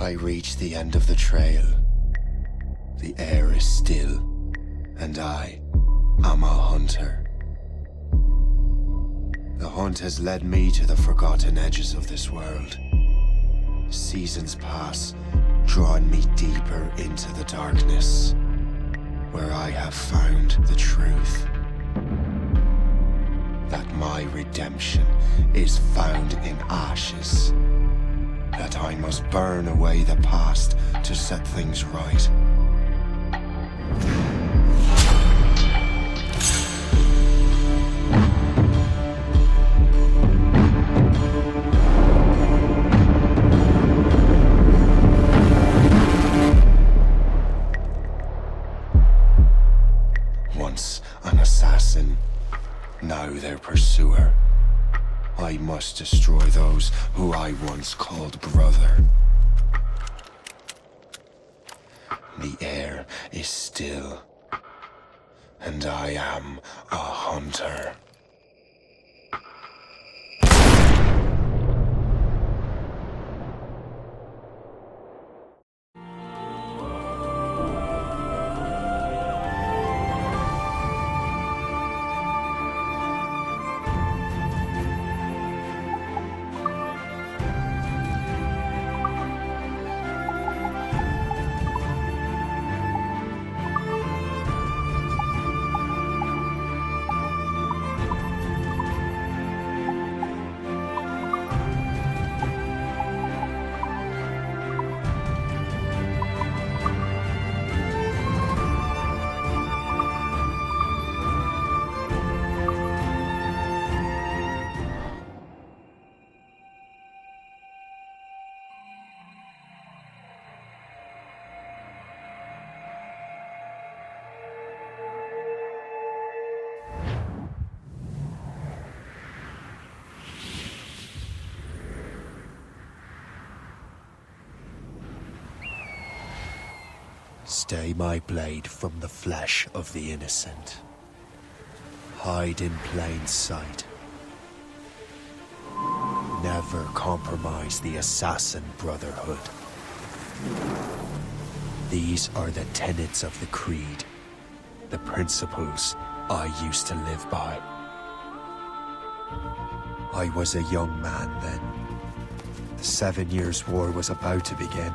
I reach the end of the trail, the air is still, and I am a hunter. The hunt has led me to the forgotten edges of this world. Seasons pass, drawing me deeper into the darkness, where I have found the truth. That my redemption is found in ashes. That I must burn away the past to set things right. Once an assassin, now their pursuer. I must destroy those who I once called brother. The air is still, and I am a hunter. Stay my blade from the flesh of the innocent. Hide in plain sight. Never compromise the assassin brotherhood. These are the tenets of the creed, the principles I used to live by. I was a young man then. The 7 Years' War was about to begin.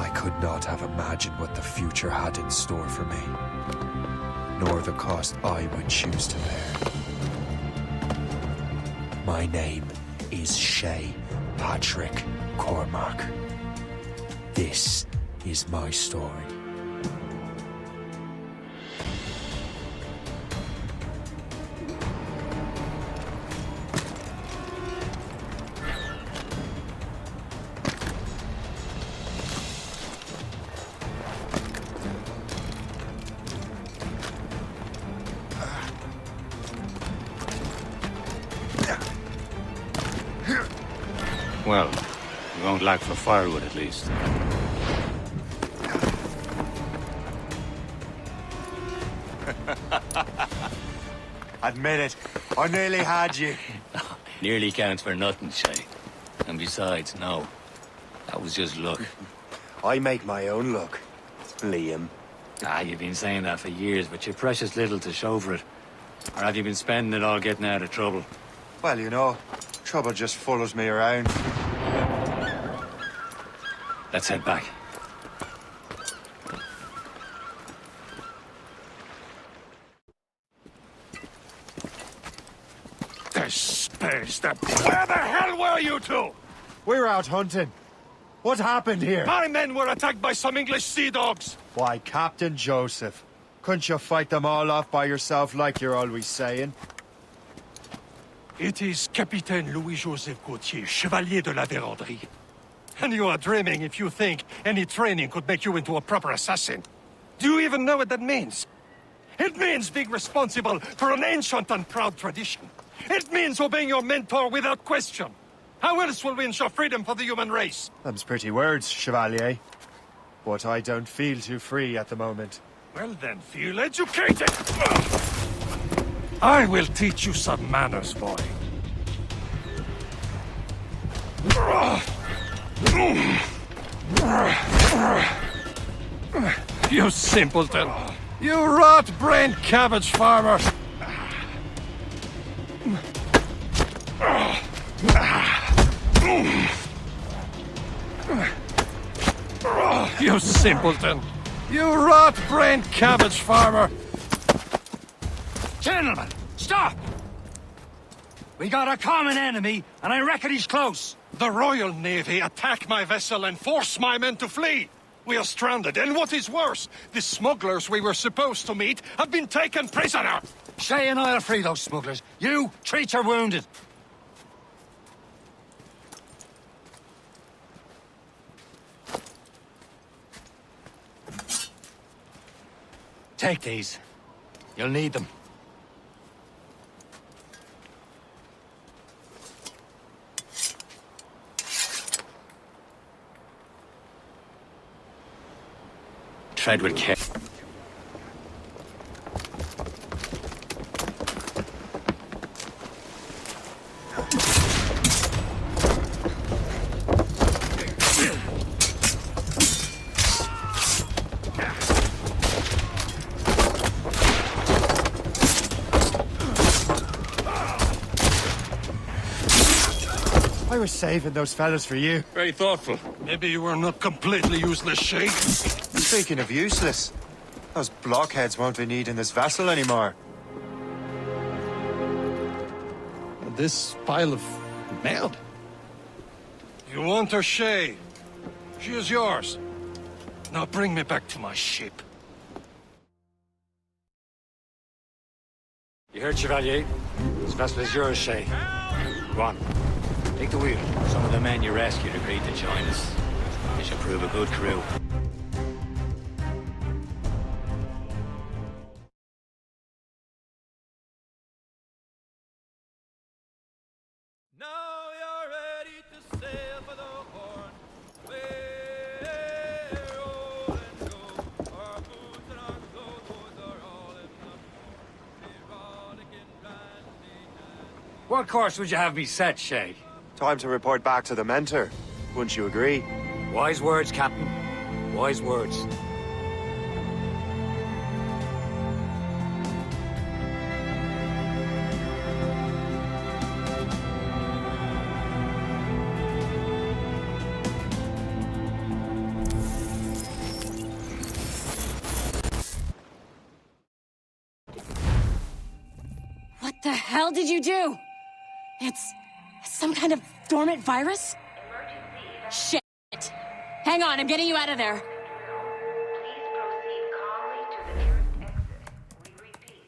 I could not have imagined what the future had in store for me, nor the cost I would choose to bear. My name is Shay Patrick Cormac. This is my story. Well, we won't lack for firewood at least. Admit it, I nearly had you. Nearly counts for nothing, Shay. And besides, no. That was just luck. I make my own luck, Liam. You've been saying that for years, but you're precious little to show for it. Or have you been spending it all getting out of trouble? Well, you know, trouble just follows me around. Let's head back. Where the hell were you two? We're out hunting. What happened here? My men were attacked by some English sea dogs. Why, Captain Joseph, couldn't you fight them all off by yourself like you're always saying? It is Capitaine Louis-Joseph Gauthier, Chevalier de la Vérendrye. And you are dreaming if you think any training could make you into a proper assassin. Do you even know what that means? It means being responsible for an ancient and proud tradition. It means obeying your mentor without question. How else will we ensure freedom for the human race? Them's pretty words, Chevalier. But I don't feel too free at the moment. Well then, feel educated! I will teach you some manners, boy. You simpleton! You rot-brained cabbage farmer! You simpleton! You rot-brained cabbage farmer! Gentlemen, stop! We got a common enemy, and I reckon he's close. The Royal Navy attack my vessel and force my men to flee! We are stranded, and what is worse, the smugglers we were supposed to meet have been taken prisoner! Shay and I'll free those smugglers. You, treat your wounded. Take these. You'll need them. Tread with care. I was saving those fellas for you. Very thoughtful. Maybe you were not completely useless, Shay. Speaking of useless, those blockheads won't be needing this vessel anymore. This pile of mail. You want her, Shay? She is yours. Now bring me back to my ship. You heard, Chevalier? This vessel is yours, Shay. Go on. Take the wheel. Some of the men you rescued agreed to join us. They should prove a good crew. Now you're ready to sail for the horn. We're rolling go. Our boots and our clothes are all in the rollicking brandy and What course would you have me set, Shay? Time to report back to the mentor. Wouldn't you agree? Wise words, Captain. Wise words. What the hell did you do? It's some kind of dormant virus? Shit. Hang on, I'm getting you out of there. Please proceed calmly to the nearest exit. We repeat,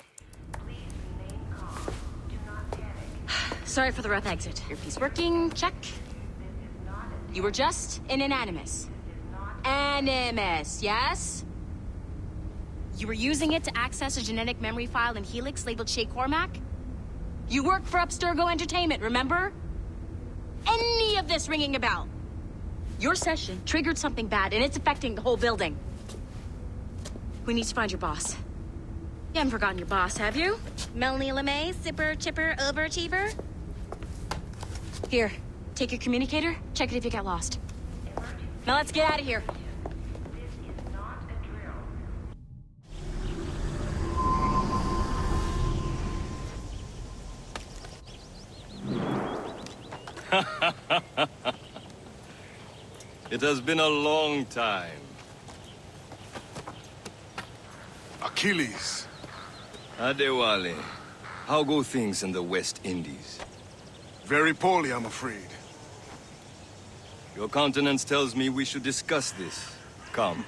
please remain calm. Do not panic. Sorry for the rough exit. Earpiece working, check. This is not a You were just in an animus. Animus, yes? You were using it to access a genetic memory file in Helix labeled Shay Cormac? You work for Abstergo Entertainment, remember? Any of this ringing a bell? Your session triggered something bad, and it's affecting the whole building. We need to find your boss. You haven't forgotten your boss, have you? Melanie LeMay, zipper, chipper, overachiever? Here, take your communicator, check it if you get lost. Now let's get out of here. This is not a drill. It has been a long time. Achilles. Adewale, how go things in the West Indies? Very poorly, I'm afraid. Your countenance tells me we should discuss this. Come.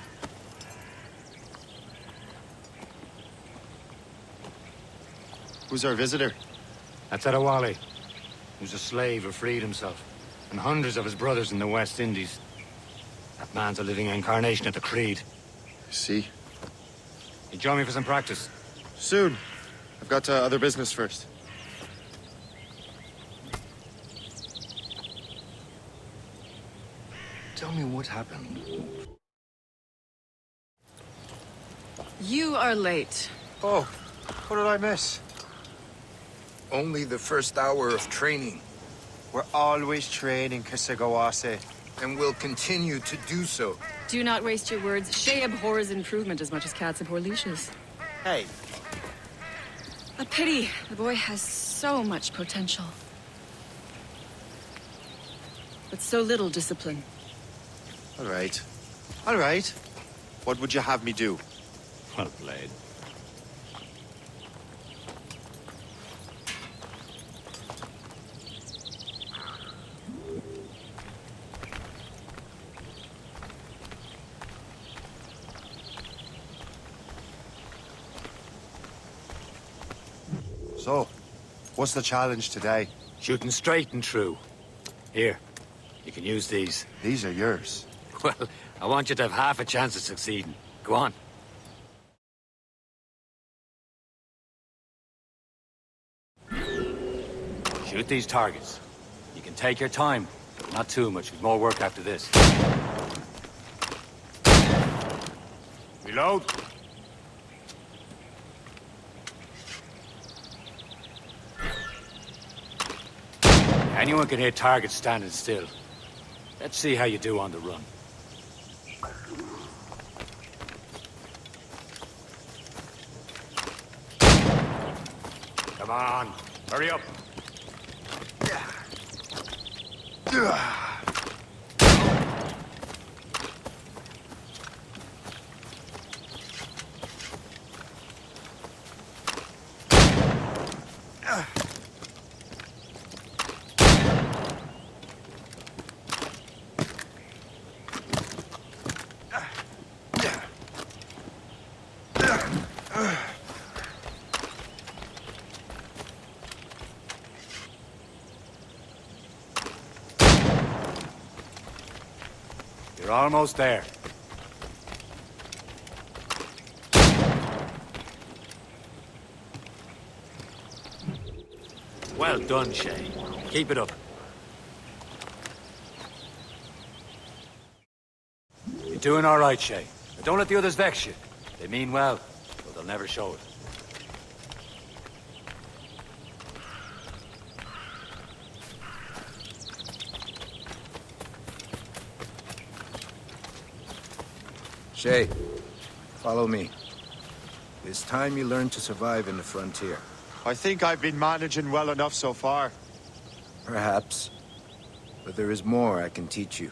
Who's our visitor? That's Adewale, who's a slave who freed himself, and hundreds of his brothers in the West Indies. That man's a living incarnation of the Creed. See? You join me for some practice? Soon. I've got other business first. Tell me what happened. You are late. Oh, what did I miss? Only the first hour of training. We're always training, Kisagawase. and will continue to do so. Do not waste your words. Shay abhors improvement as much as cats abhor leashes. Hey, A pity. The boy has so much potential. But so little discipline. All right. All right. What would you have me do? Well played. So, what's the challenge today? Shooting straight and true. Here, you can use these. These are yours. Well, I want you to have half a chance of succeeding. Go on. Shoot these targets. You can take your time, but not too much. There's more work after this. Reload. Anyone can hit targets standing still. Let's see how you do on the run. Come on, hurry up. You're almost there. Well done, Shay. Keep it up. You're doing all right, Shay. But don't let the others vex you. They mean well, but they'll never show it. Shay, follow me. It's time you learn to survive in the frontier. I think I've been managing well enough so far. Perhaps. But there is more I can teach you.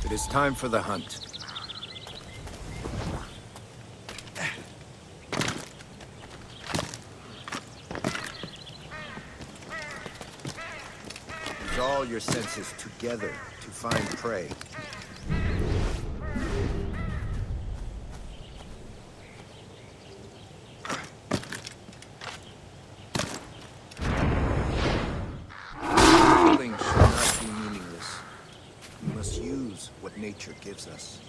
It is time for the hunt. Use all your senses together to find prey. Killing should not be meaningless. We must use what nature gives us.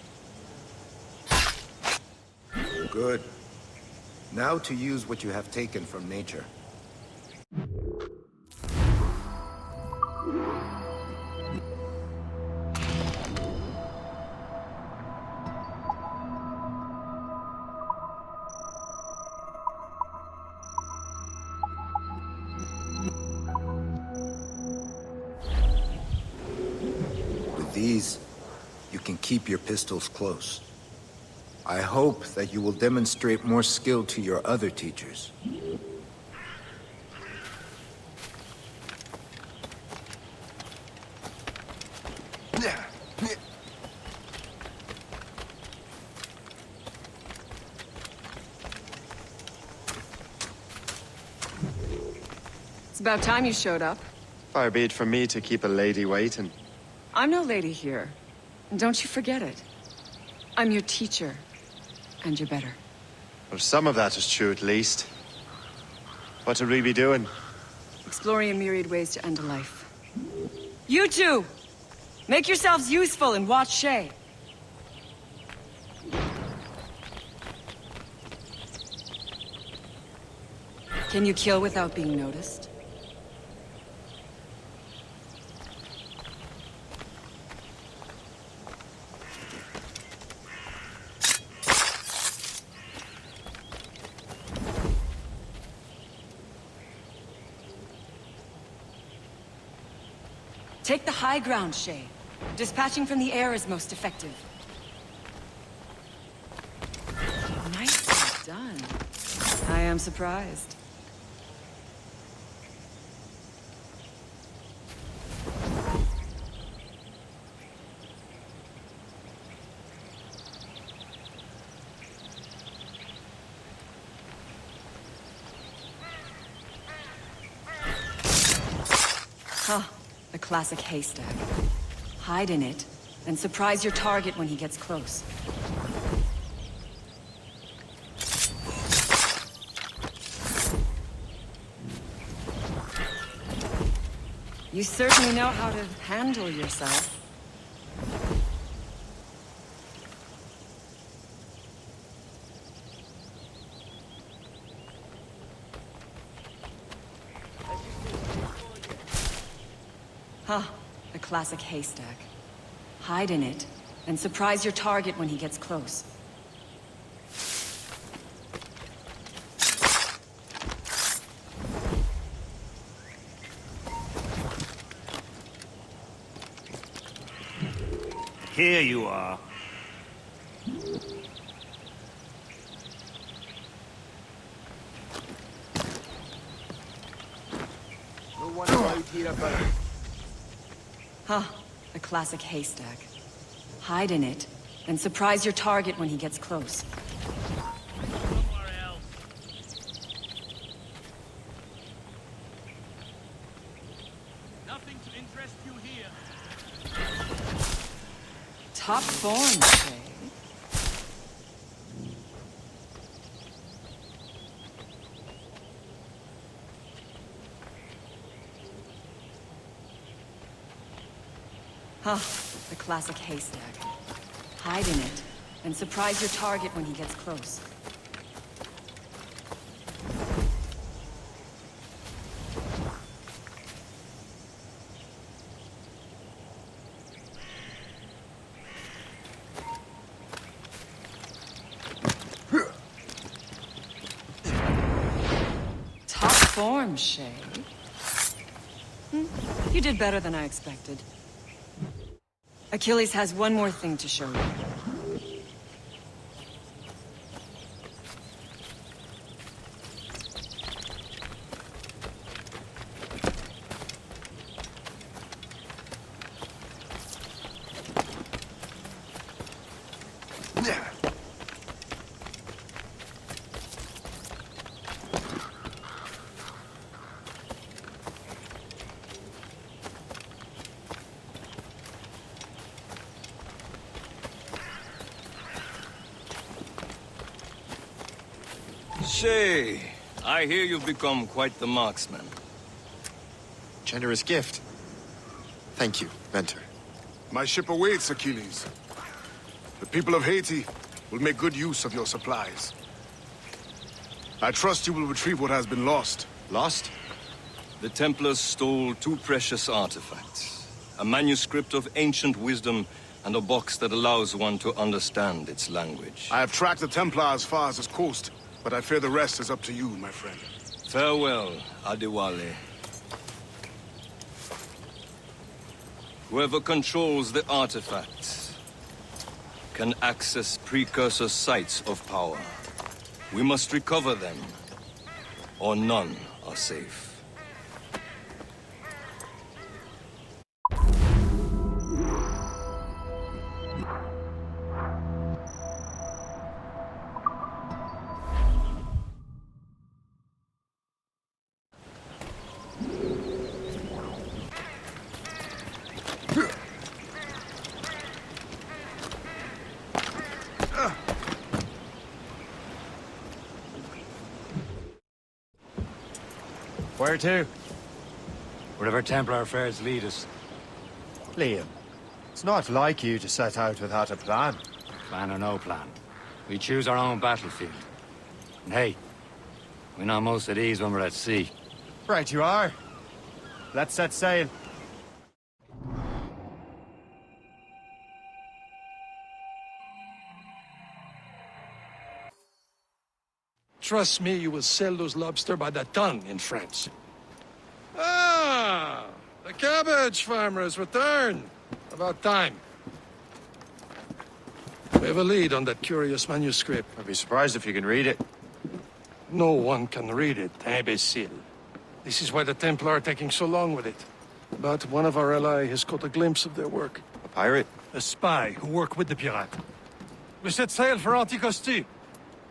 Good. Now to use what you have taken from nature. With these, you can keep your pistols close. I hope that you will demonstrate more skill to your other teachers. It's about time you showed up. Far be it from me to keep a lady waiting. I'm no lady here. And don't you forget it. I'm your teacher. and you're better. Well, some of that is true at least. What are we be doing? Exploring a myriad ways to end a life. You two! Make yourselves useful and watch Shay. Can you kill without being noticed? Take the high ground, Shay. Dispatching from the air is most effective. Nicely done. I am surprised. Huh. The classic haystack. Hide in it, and surprise your target when he gets close. You certainly know how to handle yourself. Huh, the classic haystack. Hide in it, and surprise your target when he gets close. Here you are. Huh, the classic haystack. Hide in it, and surprise your target when he gets close. Somewhere else. Nothing to interest you here. Top form, Shay. Huh, the classic haystack. Hide in it, and surprise your target when he gets close. Top form, Shay. You did better than I expected. Achilles has one more thing to show you. Shay, I hear you've become quite the marksman. Generous gift. Thank you, mentor. My ship awaits, Achilles. The people of Haiti will make good use of your supplies. I trust you will retrieve what has been lost. Lost? The Templars stole two precious artifacts. A manuscript of ancient wisdom and a box that allows one to understand its language. I have tracked the Templar as far as this coast, but I fear the rest is up to you, my friend. Farewell, Adewale. Whoever controls the artifacts can access precursor sites of power. We must recover them, or none are safe. Where to? Wherever Templar affairs lead us. Liam, it's not like you to set out without a plan. Plan or no plan. We choose our own battlefield. And hey, we're not most at ease when we're at sea. Right you are. Let's set sail. Trust me, you will sell those lobster by the ton in France. Ah, the cabbage farmer has returned. About time. We have a lead on that curious manuscript. I'd be surprised if you can read it. No one can read it, imbecile. This is why the Templar are taking so long with it. But one of our allies has caught a glimpse of their work. A pirate? A spy who worked with the pirate. We set sail for Anticosti.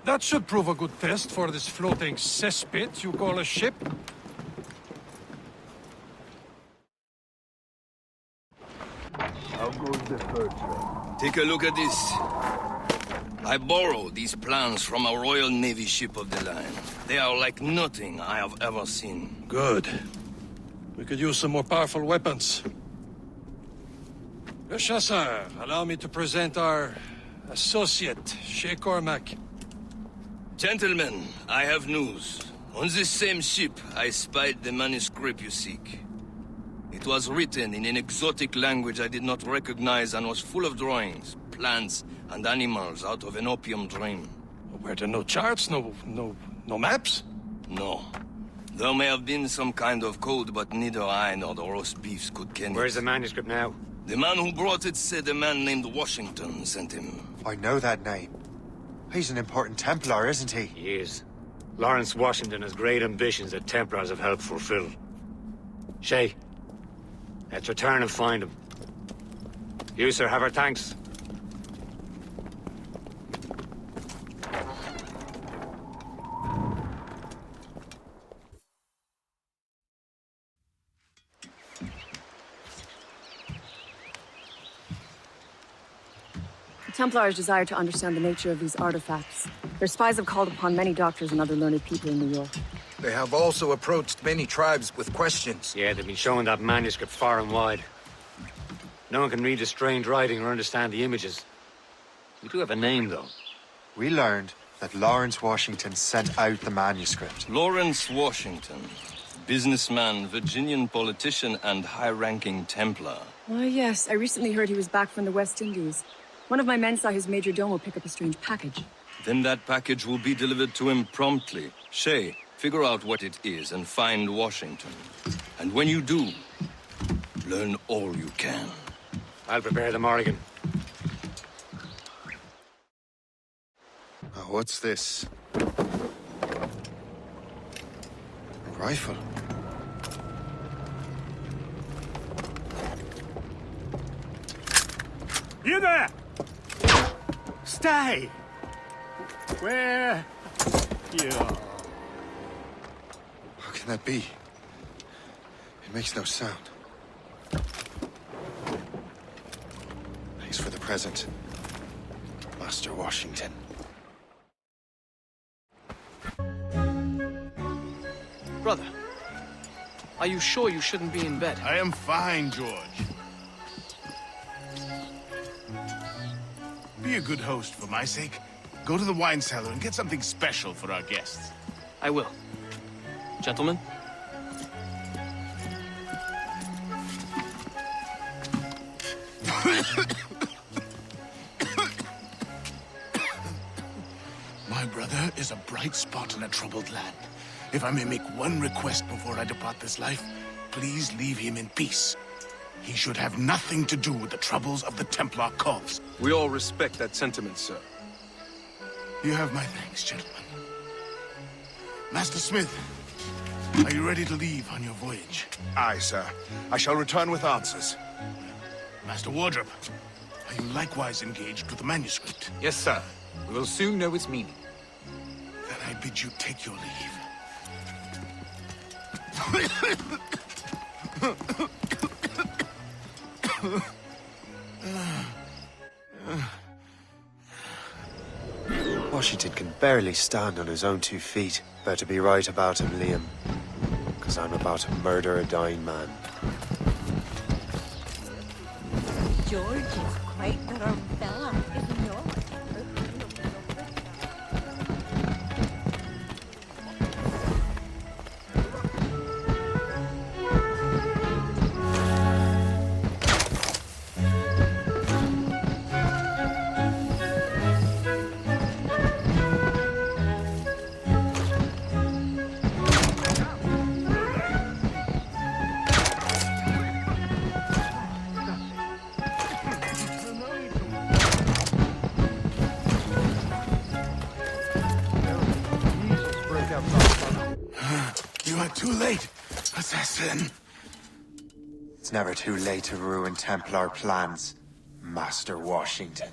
That should prove a good test for this floating cesspit you call a ship. Take a look at this. I borrowed these plans from a Royal Navy ship of the line. They are like nothing I have ever seen. Good. We could use some more powerful weapons. Le Chasseur, allow me to present our associate, Shay Cormac. Gentlemen, I have news. On this same ship, I spied the manuscript you seek. It was written in an exotic language I did not recognize and was full of drawings, plants, and animals out of an opium dream. Were there no charts, no maps? No. There may have been some kind of code, but neither I nor the roast beefs could ken it. Where's the manuscript now? The man who brought it said a man named Washington sent him. I know that name. He's an important Templar, isn't he? He is. Lawrence Washington has great ambitions that Templars have helped fulfill. Shay, let's return and find him. You, sir, have our thanks. The Templars desire to understand the nature of these artifacts. Their spies have called upon many doctors and other learned people in New York. They have also approached many tribes with questions. Yeah, they've been showing that manuscript far and wide. No one can read the strange writing or understand the images. We do have a name, though. We learned that Lawrence Washington sent out the manuscript. Lawrence Washington. Businessman, Virginian politician, and high-ranking Templar. Oh, yes. I recently heard he was back from the West Indies. One of my men saw his major domo pick up a strange package. Then that package will be delivered to him promptly. Shay, figure out what it is and find Washington. And when you do, learn all you can. I'll prepare the Morrigan. Oh, what's this? A rifle. You there! Stay! Where? You. How can that be? It makes no sound. Thanks for the present, Master Washington. Brother, are you sure you shouldn't be in bed? I am fine, George. Be a good host for my sake. Go to the wine cellar and get something special for our guests. I will. Gentlemen? My brother is a bright spot in a troubled land. If I may make one request before I depart this life, please leave him in peace. He should have nothing to do with the troubles of the Templar cause. We all respect that sentiment, sir. You have my thanks, gentlemen. Master Smith, are you ready to leave on your voyage? Aye, sir. I shall return with answers. Master Wardrop, are you likewise engaged with the manuscript? Yes, sir. We will soon know its meaning. Then I bid you take your leave. Washington can barely stand on his own 2 feet. Better be right about him, Liam. because I'm about to murder a dying man. George is quite the rum fella, isn't he? You are too late, assassin. It's never too late to ruin Templar plans, Master Washington.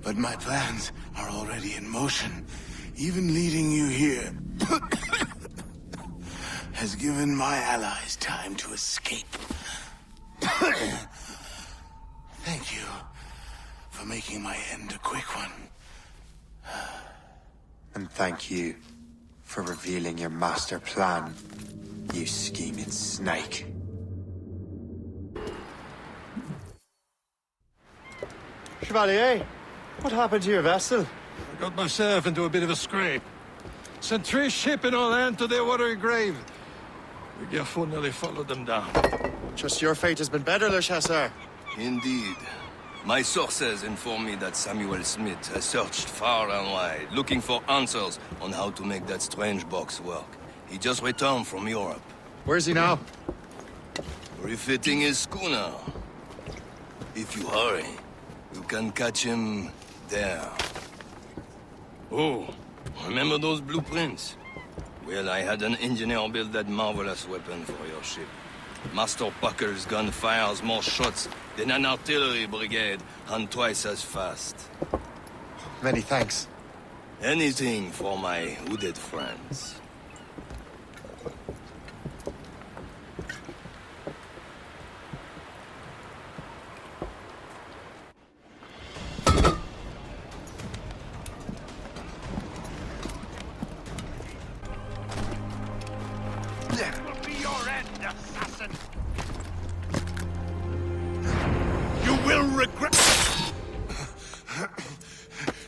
But my plans are already in motion. Even leading you here has given my allies time to escape. Thank you for making my end a quick one. And thank you for revealing your master plan, you scheming snake. Chevalier, what happened to your vessel? I got myself into a bit of a scrape. Sent 3 shipping on land to their watery grave. The Gerfaut nearly followed them down. Just your fate has been better, Le Chasseur. Indeed. My sources inform me that Samuel Smith has searched far and wide, looking for answers on how to make that strange box work. He just returned from Europe. Where's he now? Refitting his schooner. If you hurry, you can catch him there. Oh, remember those blueprints? Well, I had an engineer build that marvelous weapon for your ship. Master Pucker's gun fires more shots than an artillery brigade, and twice as fast. Many thanks. Anything for my hooded friends.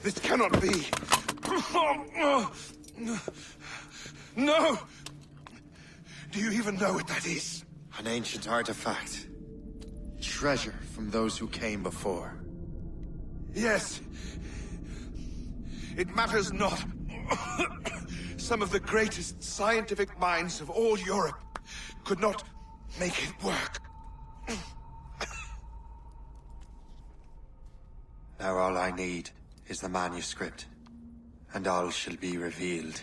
This cannot be. No! Do you even know what that is? An ancient artifact. Treasure from those who came before. Yes. It matters not. Some of the greatest scientific minds of all Europe could not make it work. Now all I need is the manuscript, and all shall be revealed.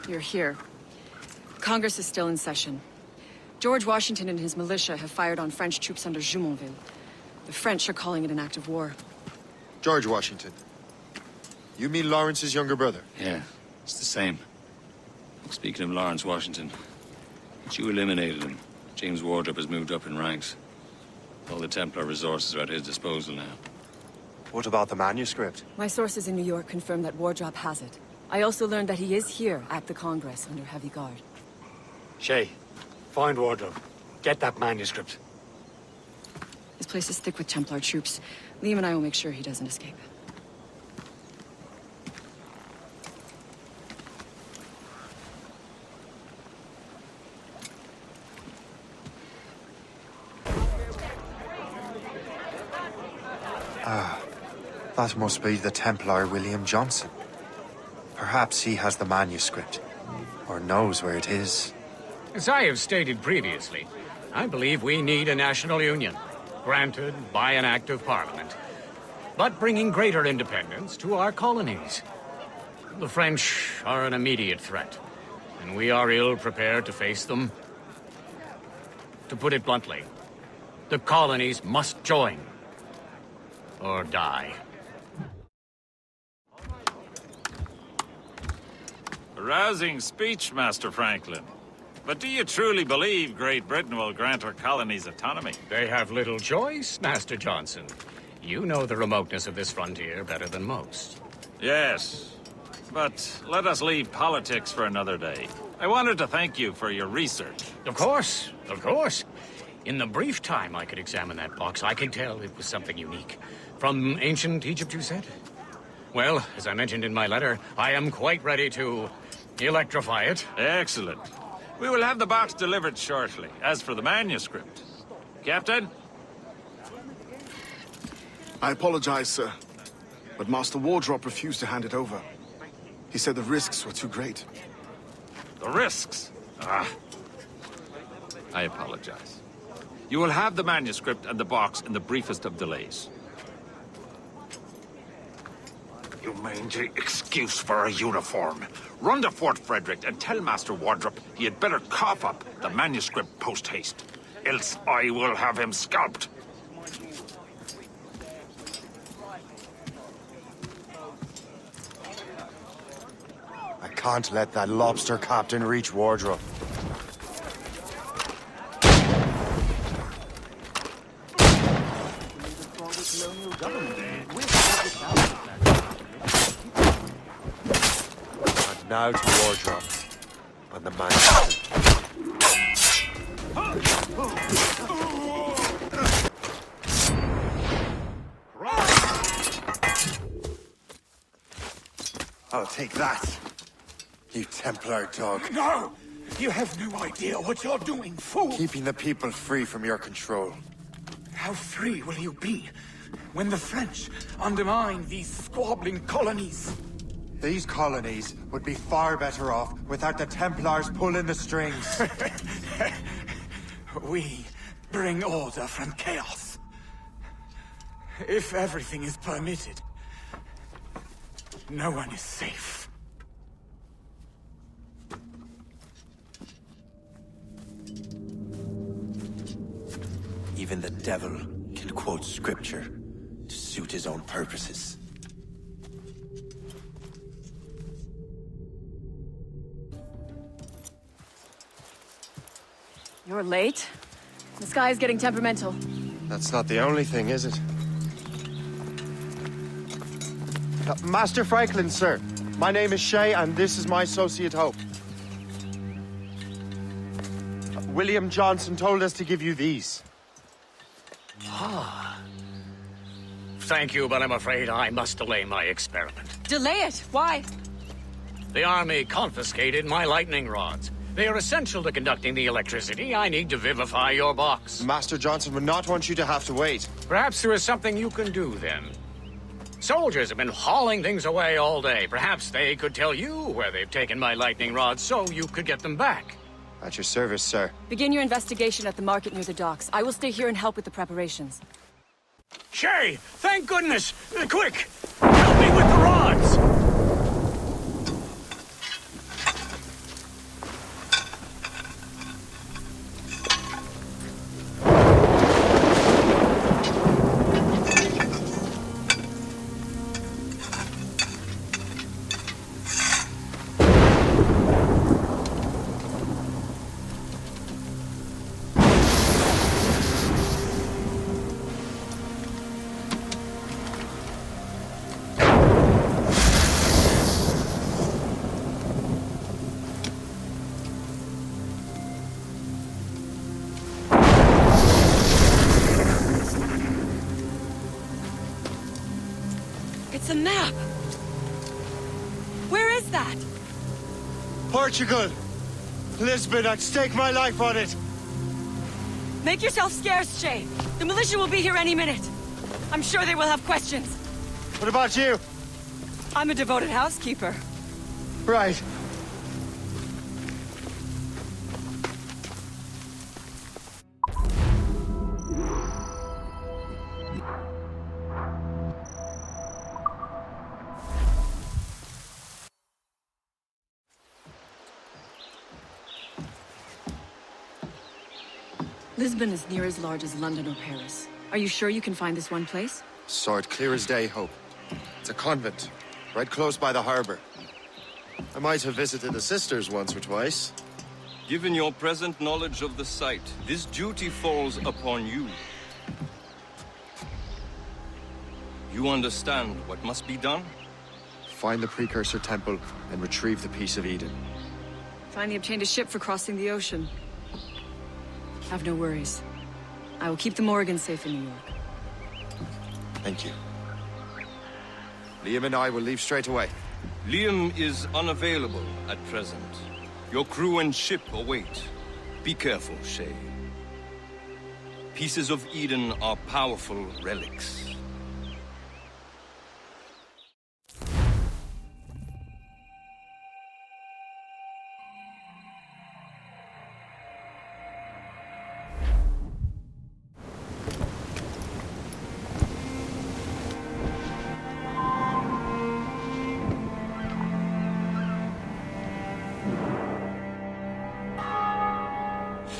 You're here. Congress is still in session. George Washington and his militia have fired on French troops under Jumonville. The French are calling it an act of war. George Washington. You mean Lawrence's younger brother? Yeah, it's the same. Speaking of Lawrence Washington, but you eliminated him. James Wardrop has moved up in ranks. All the Templar resources are at his disposal now. What about the manuscript? My sources in New York confirm that Wardrop has it. I also learned that he is here at the Congress under heavy guard. Shay, find Wardrobe. Get that manuscript. His place is thick with Templar troops. Liam and I will make sure he doesn't escape. Ah, that must be the Templar William Johnson. Perhaps he has the manuscript, or knows where it is. As I have stated previously, I believe we need a national union, granted by an act of parliament, but bringing greater independence to our colonies. The French are an immediate threat, and we are ill prepared to face them. To put it bluntly, The colonies must join. Or die. A rousing speech, Master Franklin. But do you truly believe Great Britain will grant her colonies autonomy? They have little choice, Master Johnson. You know the remoteness of this frontier better than most. Yes, but let us leave politics for another day. I wanted to thank you for your research. Of course, of course. In the brief time I could examine that box, I could tell it was something unique. From ancient Egypt, you said? Well, as I mentioned in my letter, I am quite ready to electrify it. Excellent. We will have the box delivered shortly. As for the manuscript... Captain? I apologize, sir, but Master Wardrop refused to hand it over. He said the risks were too great. The risks? Ah. I apologize. You will have the manuscript and the box in the briefest of delays. You mangy excuse for a uniform. Run to Fort Frederick and tell Master Wardrop he had better cough up the manuscript post-haste. Else I will have him scalped. I can't let that lobster captain reach Wardrop. And now to Wardrop and the manuscript. I'll take that, you Templar dog. No! You have no idea what you're doing, fool! Keeping the people free from your control. How free will you be when the French undermine these squabbling colonies? These colonies would be far better off without the Templars pulling the strings. We bring order from chaos. If everything is permitted, no one is safe. Even the devil can quote scripture to suit his own purposes. You're late. The sky is getting temperamental. That's not the only thing, is it? Master Franklin, sir. My name is Shay, and this is my associate Hope. William Johnson told us to give you these. Ah. Thank you, but I'm afraid I must delay my experiment. Delay it? Why? The army confiscated my lightning rods. They are essential to conducting the electricity I need to vivify your box. Master Johnson would not want you to have to wait. Perhaps there is something you can do, then. Soldiers have been hauling things away all day. Perhaps they could tell you where they've taken my lightning rods so you could get them back. At your service, sir. Begin your investigation at the market near the docks. I will stay here and help with the preparations. Shay! Thank goodness! Quick! Help me with the rods! It's a map! Where is that? Portugal! Lisbon, I'd stake my life on it! Make yourself scarce, Shay. The militia will be here any minute. I'm sure they will have questions. What about you? I'm a devoted housekeeper. Right. Lisbon is near as large as London or Paris. Are you sure you can find this one place? Saw it clear as day, Hope. It's a convent, right close by the harbor. I might have visited the sisters once or twice. Given your present knowledge of the site, this duty falls upon you. You understand what must be done? Find the precursor temple and retrieve the Piece of Eden. Finally obtained a ship for crossing the ocean. Have no worries. I will keep the Morgans safe in New York. Thank you. Liam and I will leave straight away. Liam is unavailable at present. Your crew and ship await. Be careful, Shay. Pieces of Eden are powerful relics.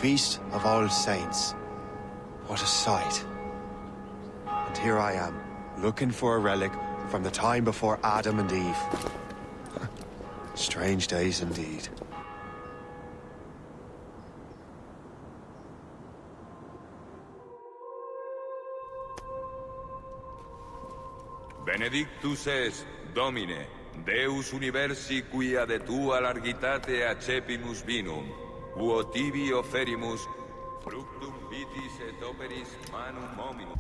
Feast of All Saints. What a sight. And here I am, looking for a relic from the time before Adam and Eve. Strange days indeed. Benedictus es, Domine, Deus universi quia de tua largitate accepimus vinum, uo tibi offerimus, fructum vitis et operis manum hominum.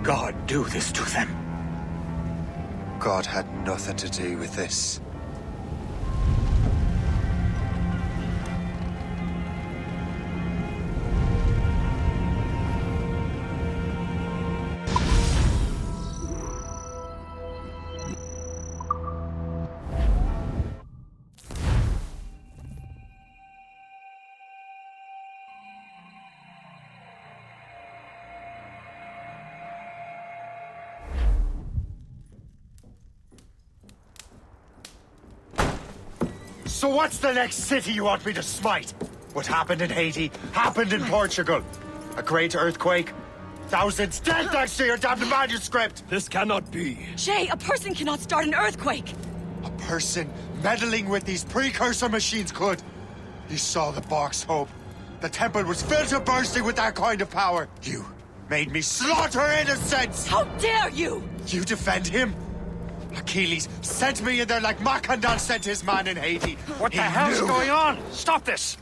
God do this to them? God had nothing to do with this. So what's the next city you want me to smite? What happened in Haiti happened in Portugal. A great earthquake. Thousands dead thanks to your damned manuscript! This cannot be. Shay, a person cannot start an earthquake! A person meddling with these precursor machines could. You saw the box, Hope. The temple was filled to bursting with that kind of power. You made me slaughter innocents! How dare you! You defend him? Achilles sent me in there like Makandan sent his man in Haiti. What the hell's going on? Stop this!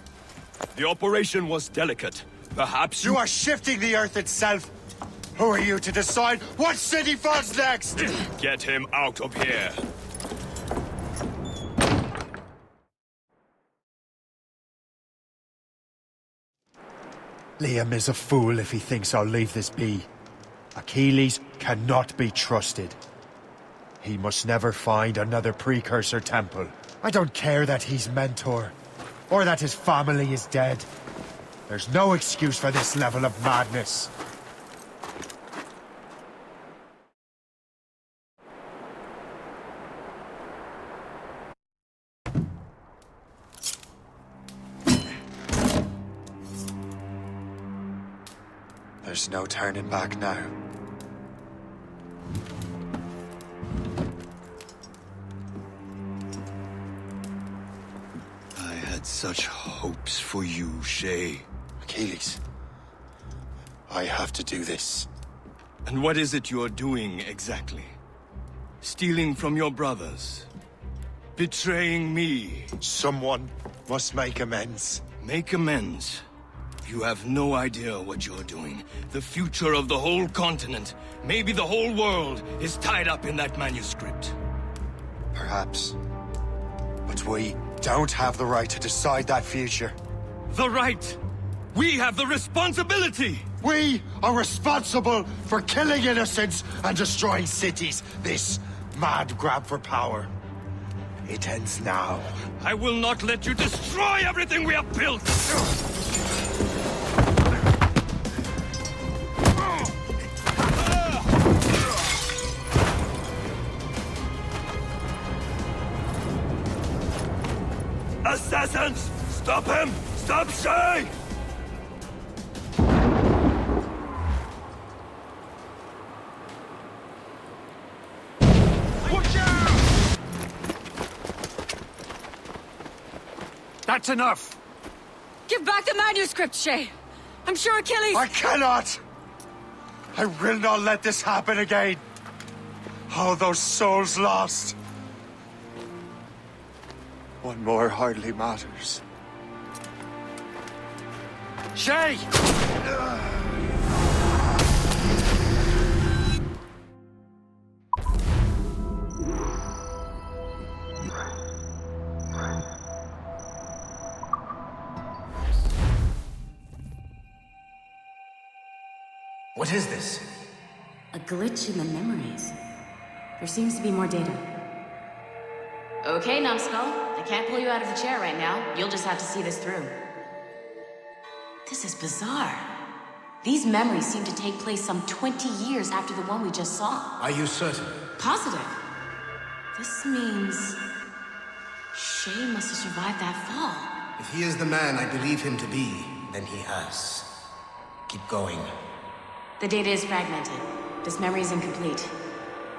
The operation was delicate. Perhaps you are shifting the earth itself. Who are you to decide what city falls next? Get him out of here. Liam is a fool if he thinks I'll leave this be. Achilles cannot be trusted. He must never find another precursor temple. I don't care that he's mentor, or that his family is dead. There's no excuse for this level of madness. There's no turning back now. I had such hopes for you, Shay. Achilles, I have to do this. And what is it you're doing exactly? Stealing from your brothers? Betraying me? Someone must make amends. Make amends. You have no idea what you're doing. The future of the whole continent, maybe the whole world, is tied up in that manuscript. Perhaps. But we don't have the right to decide that future. The right! We have the responsibility! We are responsible for killing innocents and destroying cities. This mad grab for power. It ends now. I will not let you destroy everything we have built! Assassins! Stop him! Stop Shay! Watch out! That's enough! Give back the manuscript, Shay! I'm sure Achilles... I cannot! I will not let this happen again! All those souls lost! One more hardly matters. Shay! What is this? A glitch in the memories. There seems to be more data. Okay, Numbskull. I can't pull you out of the chair right now. You'll just have to see this through. This is bizarre. These memories seem to take place some 20 years after the one we just saw. Are you certain? Positive. This means... Shay must have survived that fall. If he is the man I believe him to be, then he has. Keep going. The data is fragmented. This memory is incomplete.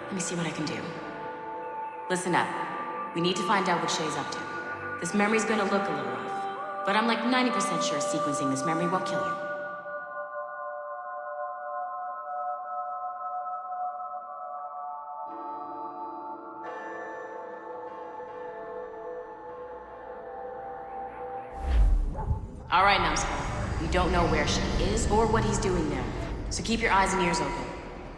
Let me see what I can do. Listen up. We need to find out what Shay's up to. This memory's gonna look a little rough, but I'm like 90% sure sequencing this memory won't kill you. All right, Numbskull. We don't know where Shay is or what he's doing there, so keep your eyes and ears open.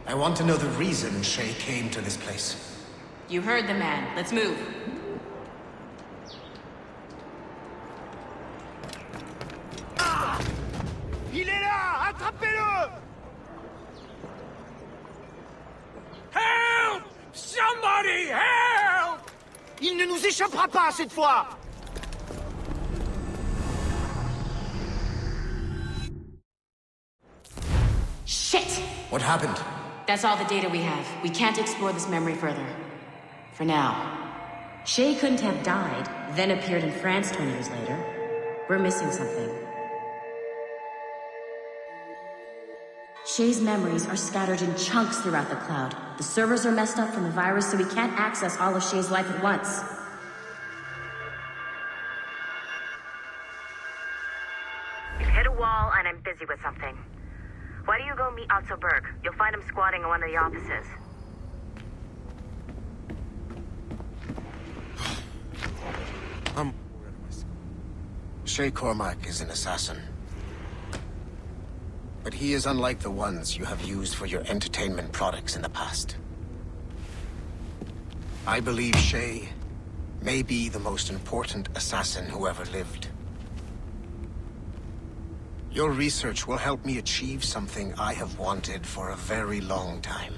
I want to know the reason Shay came to this place. You heard the man. Let's move. Il est là! Attrapez-le! Help! Somebody help! Il ne nous échappera pas cette fois! Shit! What happened? That's all the data we have. We can't explore this memory further. For now. Shay couldn't have died, then appeared in France 20 years later. We're missing something. Shay's memories are scattered in chunks throughout the cloud. The servers are messed up from the virus, so we can't access all of Shay's life at once. You've hit a wall, and I'm busy with something. Why don't you go meet Otto Berg? You'll find him squatting in one of the offices. Shay Cormac is an assassin. But he is unlike the ones you have used for your entertainment products in the past. I believe Shay may be the most important assassin who ever lived. Your research will help me achieve something I have wanted for a very long time.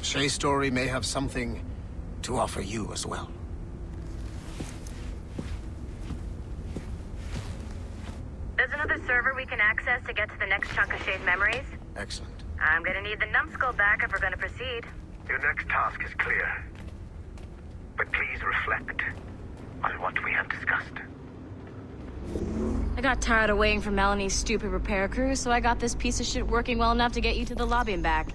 Shay's story may have something to offer you as well. There's another server we can access to get to the next chunk of Shay's memories. Excellent. I'm gonna need the numbskull back if we're gonna proceed. Your next task is clear. But please reflect on what we have discussed. I got tired of waiting for Melanie's stupid repair crew, so I got this piece of shit working well enough to get you to the lobby and back.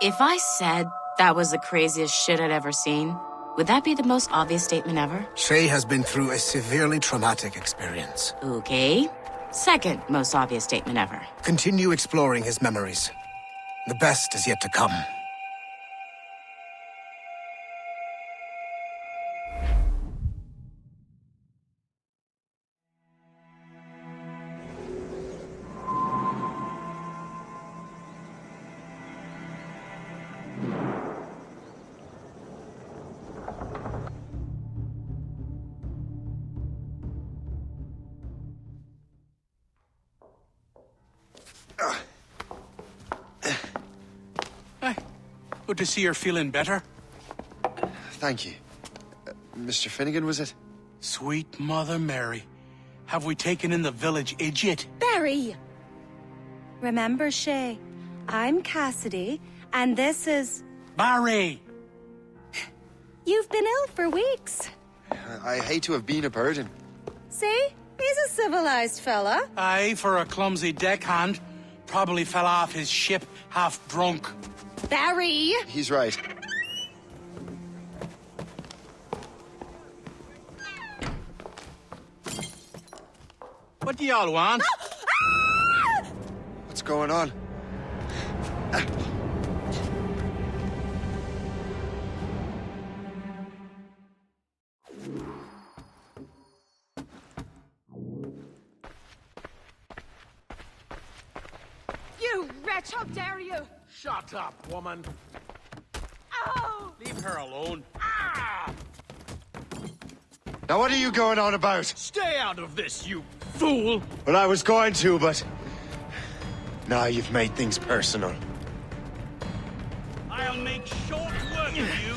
If I said that was the craziest shit I'd ever seen, would that be the most obvious statement ever? Shay has been through a severely traumatic experience. Okay. Second most obvious statement ever. Continue exploring his memories. The best is yet to come. Good to see you're feeling better. Thank you. Mr. Finnegan, was it? Sweet Mother Mary. Have we taken in the village idiot? Barry! Remember, Shay, I'm Cassidy, and this is... Barry! You've been ill for weeks. I hate to have been a burden. See? He's a civilized fella. Aye, for a clumsy deckhand. Probably fell off his ship half drunk. Barry! He's right. What do y'all want? What's going on? You wretch, how dare you! Shut up, woman. Oh! Leave her alone. Now what are you going on about? Stay out of this, you fool! Well, I was going to, but... Now you've made things personal. I'll make short work of you.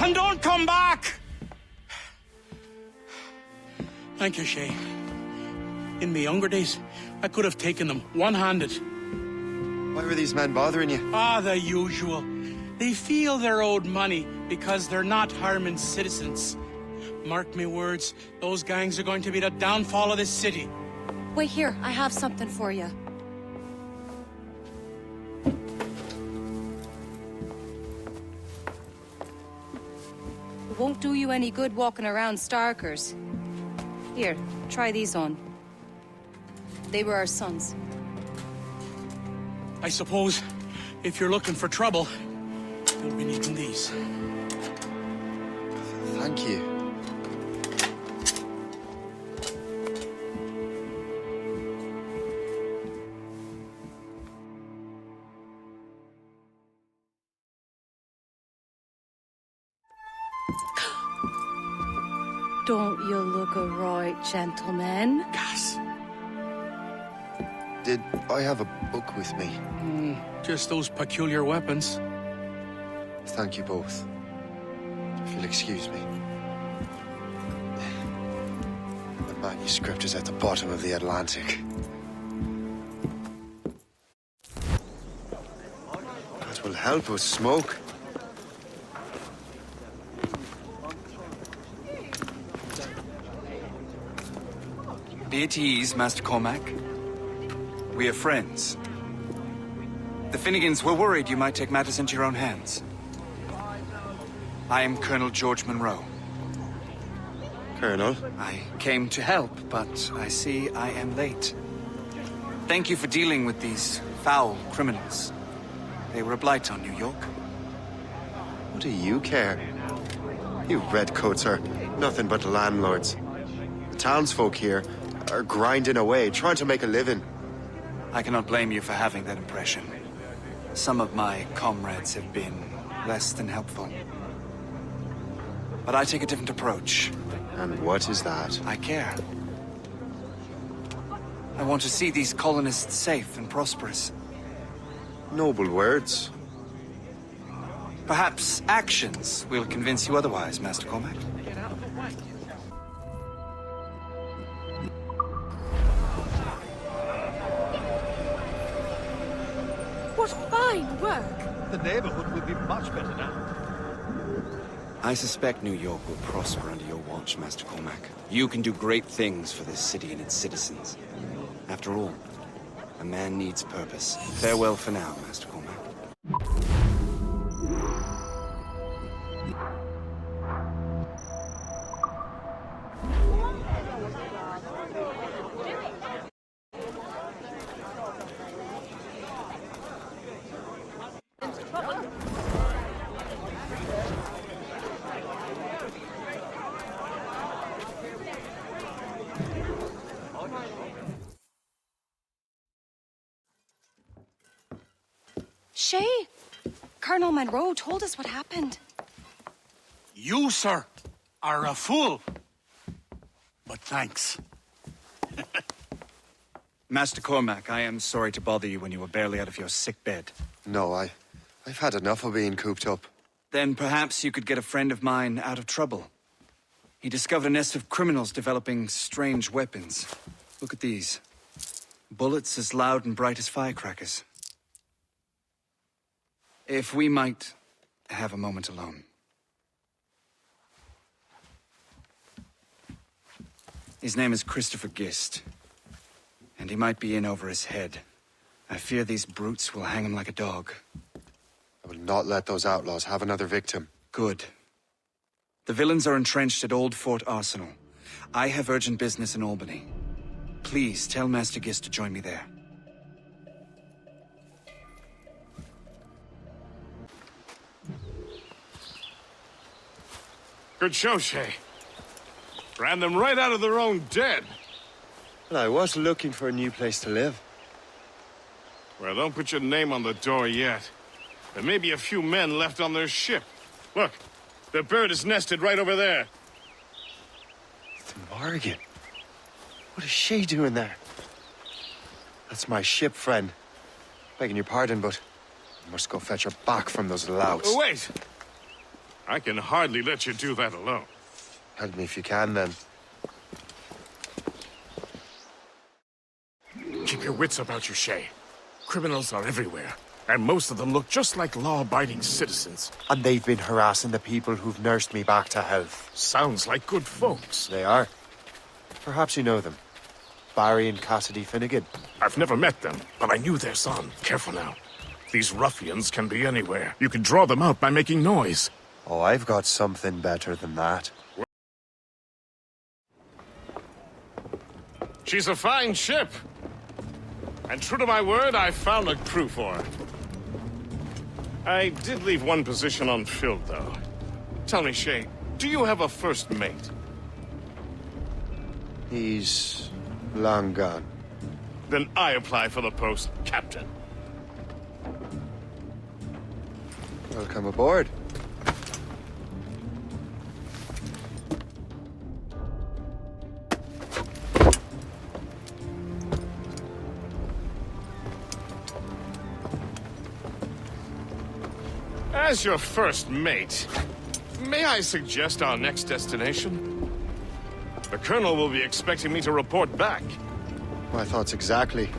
And don't come back! Thank you, Shay. In my younger days, I could have taken them one-handed. Why were these men bothering you? The usual. They feel they're owed money because they're not harming citizens. Mark me words, those gangs are going to be the downfall of this city. Wait here, I have something for you. It won't do you any good walking around Starkers. Here, try these on. They were our sons. I suppose, if you're looking for trouble, you'll be needing these. Thank you. Don't you look a right gentleman? Gas. Did I have a book with me? Just those peculiar weapons. Thank you both. If you'll excuse me. The manuscript is at the bottom of the Atlantic. That will help us smoke. Be at ease, Master Cormac. We are friends. The Finnegans were worried you might take matters into your own hands. I am Colonel George Monroe. Colonel? I came to help, but I see I am late. Thank you for dealing with these foul criminals. They were a blight on New York. What do you care? You redcoats are nothing but landlords. The townsfolk here are grinding away, trying to make a living. I cannot blame you for having that impression. Some of my comrades have been less than helpful. But I take a different approach. And what is that? I care. I want to see these colonists safe and prosperous. Noble words. Perhaps actions will convince you otherwise, Master Cormac. Fine work. The neighborhood will be much better now. I suspect New York will prosper under your watch, Master Cormac. You can do great things for this city and its citizens. After all, a man needs purpose. Farewell for now, Master Cormac. Shay, Colonel Monroe told us what happened. You, sir, are a fool. But thanks. Master Cormac, I am sorry to bother you when you were barely out of your sick bed. No, I've had enough of being cooped up. Then perhaps you could get a friend of mine out of trouble. He discovered a nest of criminals developing strange weapons. Look at these. Bullets as loud and bright as firecrackers. If we might have a moment alone. His name is Christopher Gist, and he might be in over his head. I fear these brutes will hang him like a dog. I will not let those outlaws have another victim. Good. The villains are entrenched at Old Fort Arsenal. I have urgent business in Albany. Please tell Master Gist to join me there. Good show, Shay. Ran them right out of their own den. Well, I was looking for a new place to live. Well, don't put your name on the door yet. There may be a few men left on their ship. Look, the bird is nested right over there. Morgan. What is she doing there? That's my ship, friend. Begging your pardon, but I must go fetch her back from those louts. Wait! I can hardly let you do that alone. Help me if you can, then. Keep your wits about you, Shay. Criminals are everywhere, and most of them look just like law-abiding citizens. And they've been harassing the people who've nursed me back to health. Sounds like good folks. They are. Perhaps you know them. Barry and Cassidy Finnegan. I've never met them, but I knew their son. Careful now. These ruffians can be anywhere. You can draw them out by making noise. Oh, I've got something better than that. She's a fine ship. And true to my word, I found a crew for her. I did leave one position unfilled, though. Tell me, Shay, do you have a first mate? He's long gone. Then I apply for the post, Captain. Welcome aboard. As your first mate, may I suggest our next destination? The Colonel will be expecting me to report back. My thoughts exactly.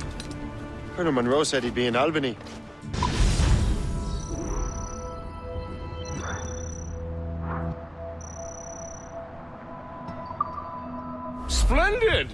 Colonel Monroe said he'd be in Albany. Splendid!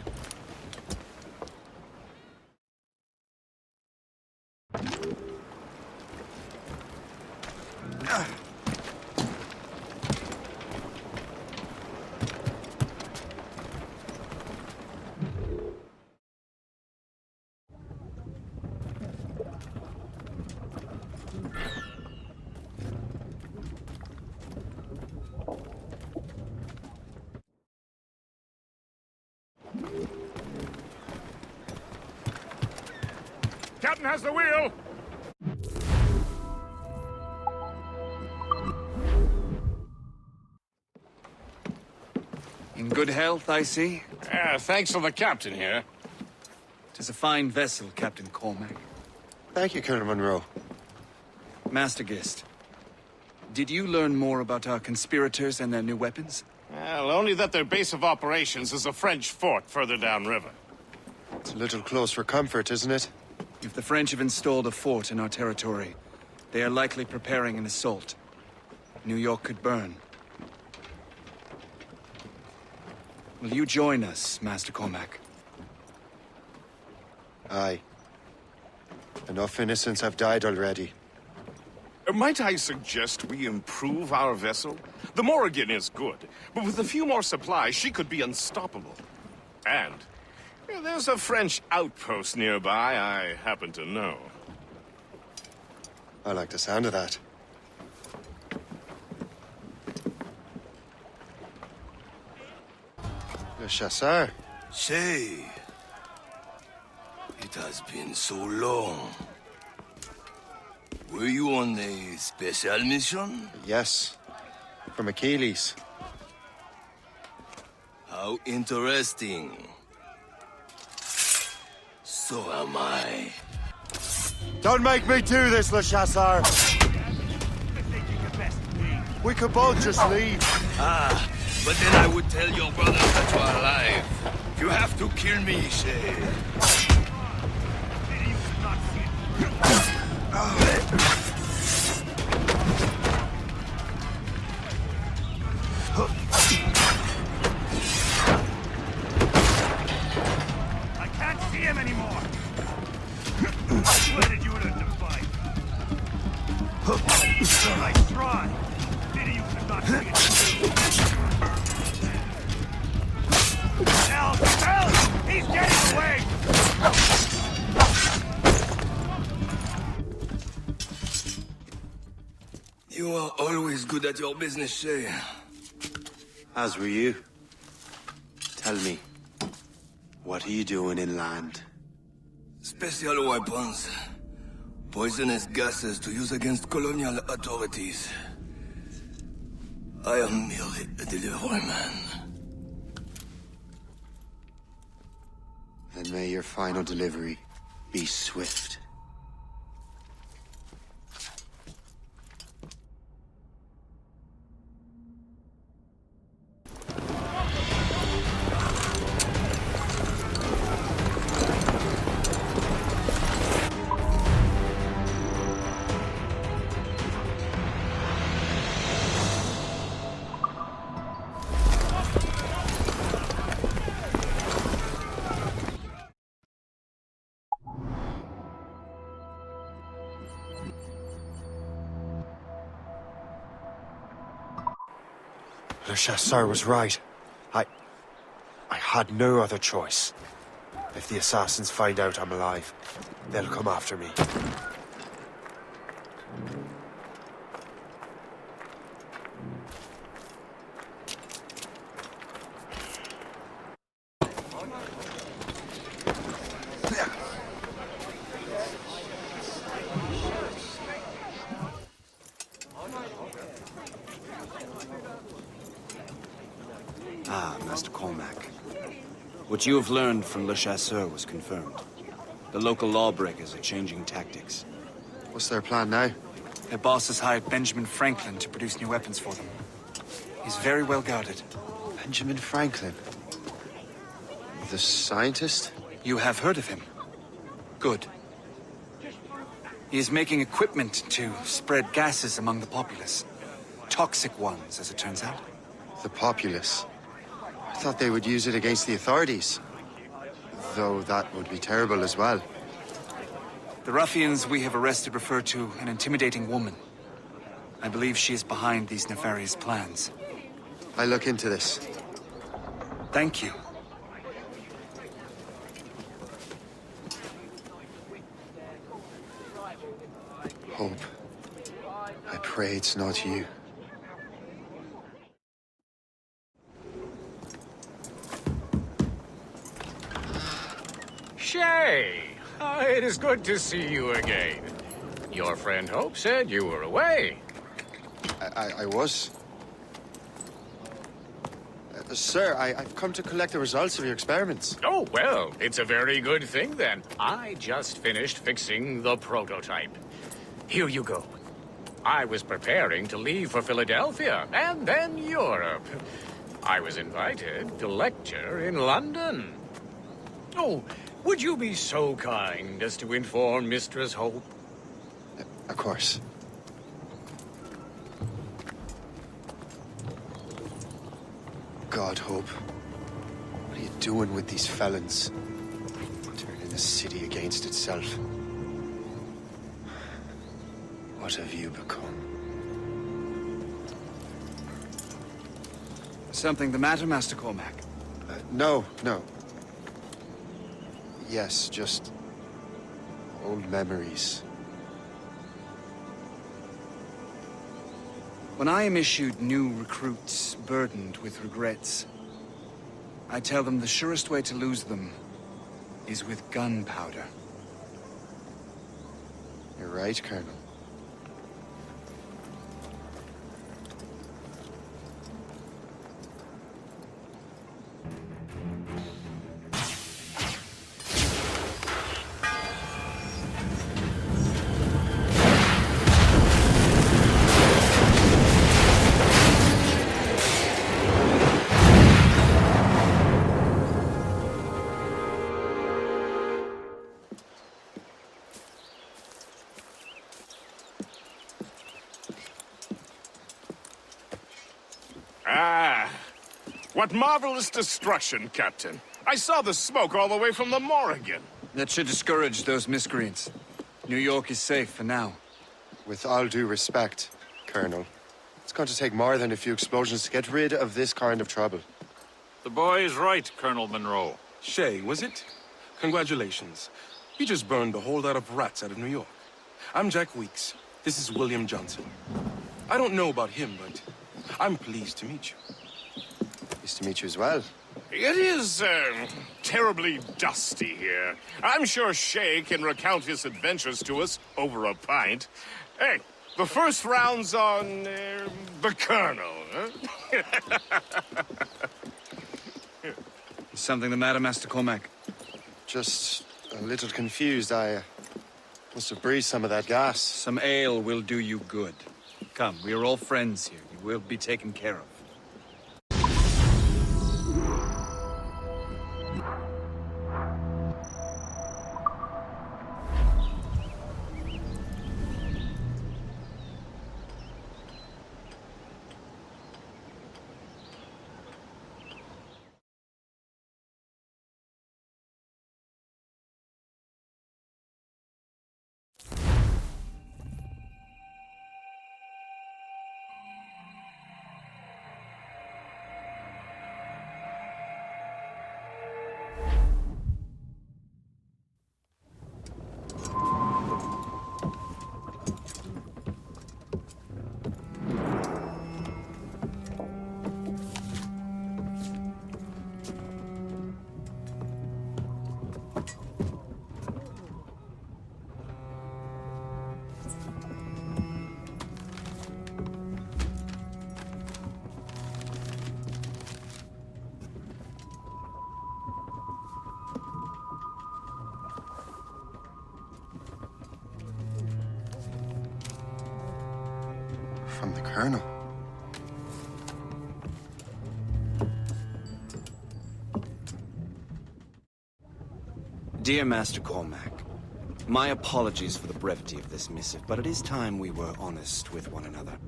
Captain has the wheel! In good health, I see. Thanks to the captain here. 'Tis a fine vessel, Captain Cormac. Thank you, Colonel Monroe. Master Gist, did you learn more about our conspirators and their new weapons? Well, only that their base of operations is a French fort further downriver. It's a little close for comfort, isn't it? If the French have installed a fort in our territory, They are likely preparing an assault. New York could burn. Will you join us, Master Cormac? Aye. Enough innocents have died already. Might I suggest we improve our vessel? The Morrigan is good, but with a few more supplies, she could be unstoppable. And there's a French outpost nearby I happen to know. I like the sound of that. Le Chasseur. Shay. It has been so long. Were you on a special mission? Yes. From Achilles. How interesting. So am I. Don't make me do this, Le Chasseur! We could both just leave. Ah, but then I would tell your brothers that you are alive. You have to kill me, Shay. I can't see him anymore. Where did you learn to fight? Nice try. Pity you could not see it. Help! Help! He's getting away! You are always good at your business, Shay. As were you. Tell me, what are you doing inland? Special weapons. Poisonous gases to use against colonial authorities. I am merely a delivery man. Then may your final delivery be swift. Le Chasseur was right. I had no other choice. If the assassins find out I'm alive, they'll come after me. Ah, Master Cormac. What you have learned from Le Chasseur was confirmed. The local lawbreakers are changing tactics. What's their plan now? Their boss has hired Benjamin Franklin to produce new weapons for them. He's very well guarded. Benjamin Franklin? The scientist? You have heard of him? Good. He is making equipment to spread gases among the populace. Toxic ones, as it turns out. The populace? I thought they would use it against the authorities. Though that would be terrible as well. The ruffians we have arrested refer to an intimidating woman. I believe she is behind these nefarious plans. I'll look into this. Thank you. Hope. I pray it's not you. Shay! It is good to see you again. Your friend Hope said you were away. I was. Sir, I've come to collect the results of your experiments. Oh, well, it's a very good thing then. I just finished fixing the prototype. Here you go. I was preparing to leave for Philadelphia and then Europe. I was invited to lecture in London. Oh, would you be so kind as to inform Mistress Hope? Of course. God, Hope. What are you doing with these felons? Turning the city against itself. What have you become? Something the matter, Master Cormac? No. Yes, just old memories. When I am issued new recruits burdened with regrets, I tell them the surest way to lose them is with gunpowder. You're right, Colonel. What marvelous destruction, Captain. I saw the smoke all the way from the Morrigan. That should discourage those miscreants. New York is safe for now. With all due respect, Colonel, it's going to take more than a few explosions to get rid of this kind of trouble. The boy is right, Colonel Monroe. Shay, was it? Congratulations. You just burned a whole lot of rats out of New York. I'm Jack Weeks. This is William Johnson. I don't know about him, but I'm pleased to meet you. Pleased to meet you as well. It is, terribly dusty here. I'm sure Shay can recount his adventures to us over a pint. Hey, the first round's on, the Colonel, huh? Is something the matter, Master Cormac? Just a little confused. I must have breathed some of that gas. Some ale will do you good. Come, we are all friends here. You will be taken care of. From the Colonel. Dear Master Cormac, my apologies for the brevity of this missive, but it is time we were honest with one another.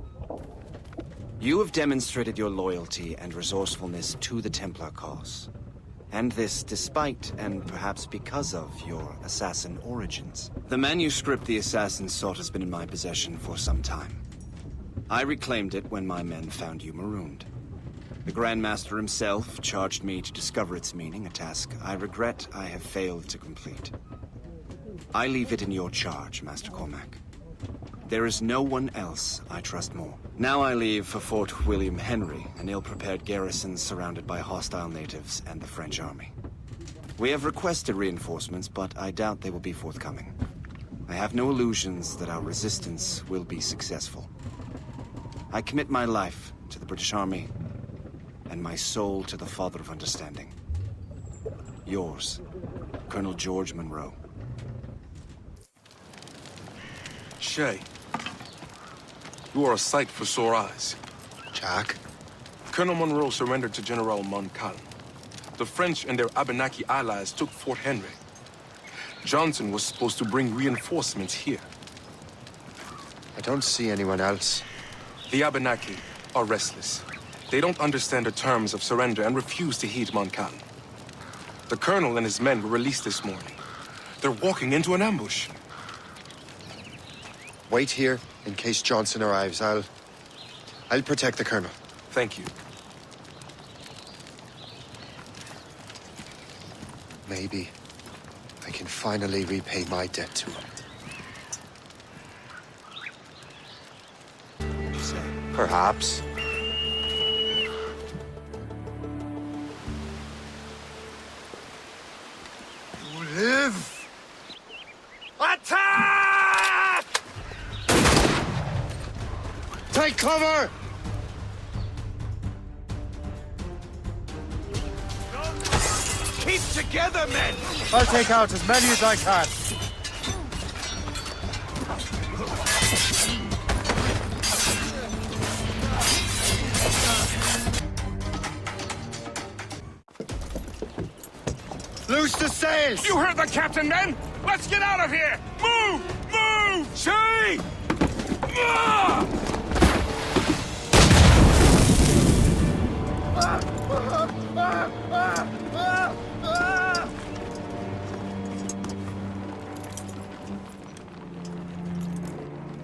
You have demonstrated your loyalty and resourcefulness to the Templar cause. And this despite, and perhaps because of, your assassin origins. The manuscript the assassin sought has been in my possession for some time. I reclaimed it when my men found you marooned. The Grand Master himself charged me to discover its meaning, a task I regret I have failed to complete. I leave it in your charge, Master Cormac. There is no one else I trust more. Now I leave for Fort William Henry, an ill-prepared garrison surrounded by hostile natives and the French army. We have requested reinforcements, but I doubt they will be forthcoming. I have no illusions that our resistance will be successful. I commit my life to the British Army, and my soul to the Father of Understanding. Yours, Colonel George Monroe. Shay, you are a sight for sore eyes. Jack? Colonel Monroe surrendered to General Montcalm. The French and their Abenaki allies took Fort Henry. Johnson was supposed to bring reinforcements here. I don't see anyone else. The Abenaki are restless. They don't understand the terms of surrender and refuse to heed Moncan. The Colonel and his men were released this morning. They're walking into an ambush. Wait here in case Johnson arrives. I'll protect the Colonel. Thank you. Maybe I can finally repay my debt to him. Perhaps. You live! Attack! Take cover! Keep together, men! I'll take out as many as I can. Loose the sails! You heard the captain, men! Let's get out of here! Move! Move! Shay!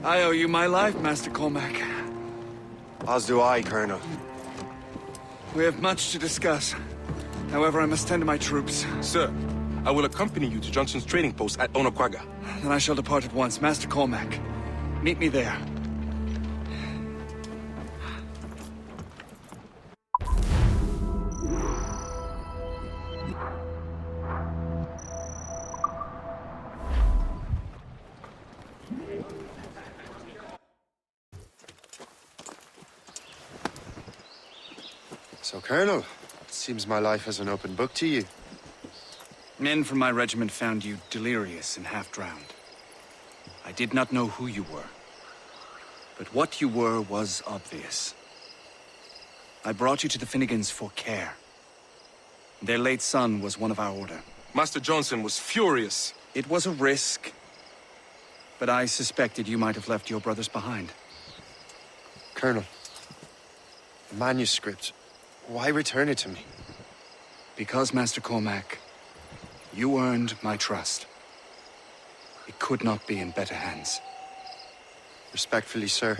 I owe you my life, Master Cormac. As do I, Colonel. We have much to discuss. However, I must tend to my troops. Sir, I will accompany you to Johnson's trading post at Onokwaga. Then I shall depart at once. Master Cormac, meet me there. So, Colonel, it seems my life is an open book to you. Men from my regiment found you delirious and half-drowned. I did not know who you were. But what you were was obvious. I brought you to the Finnegans for care. Their late son was one of our order. Master Johnson was furious. It was a risk. But I suspected you might have left your brothers behind. Colonel, the manuscript, why return it to me? Because, Master Cormac, you earned my trust. It could not be in better hands. Respectfully, sir,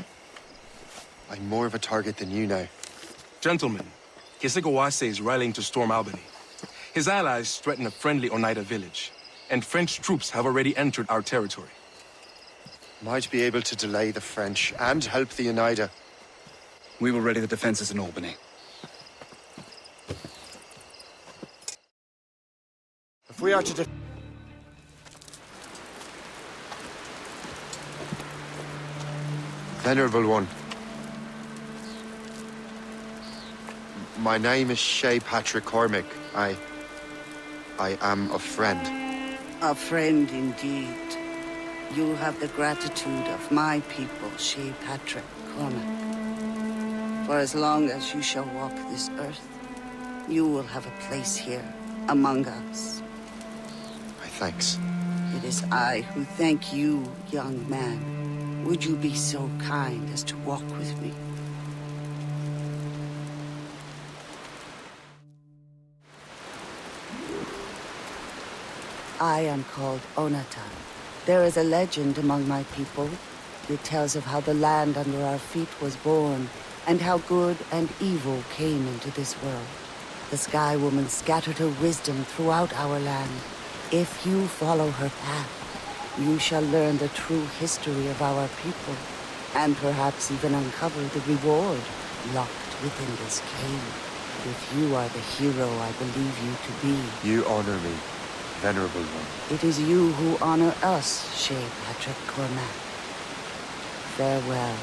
I'm more of a target than you now. Gentlemen, Kesekawase is rallying to storm Albany. His allies threaten a friendly Oneida village, and French troops have already entered our territory. Might be able to delay the French and help the Oneida. We will ready the defenses in Albany. If we are to Venerable One, my name is Shay Patrick Cormac. I am a friend. A friend indeed. You have the gratitude of my people, Shay Patrick Cormac. For as long as you shall walk this earth, you will have a place here among us. My thanks. It is I who thank you, young man. Would you be so kind as to walk with me? I am called Onatan. There is a legend among my people. It tells of how the land under our feet was born, and how good and evil came into this world. The Sky Woman scattered her wisdom throughout our land. If you follow her path, you shall learn the true history of our people, and perhaps even uncover the reward locked within this cave. If you are the hero I believe you to be. You honor me, Venerable One. It is you who honor us, Shay Patrick Cormac. Farewell.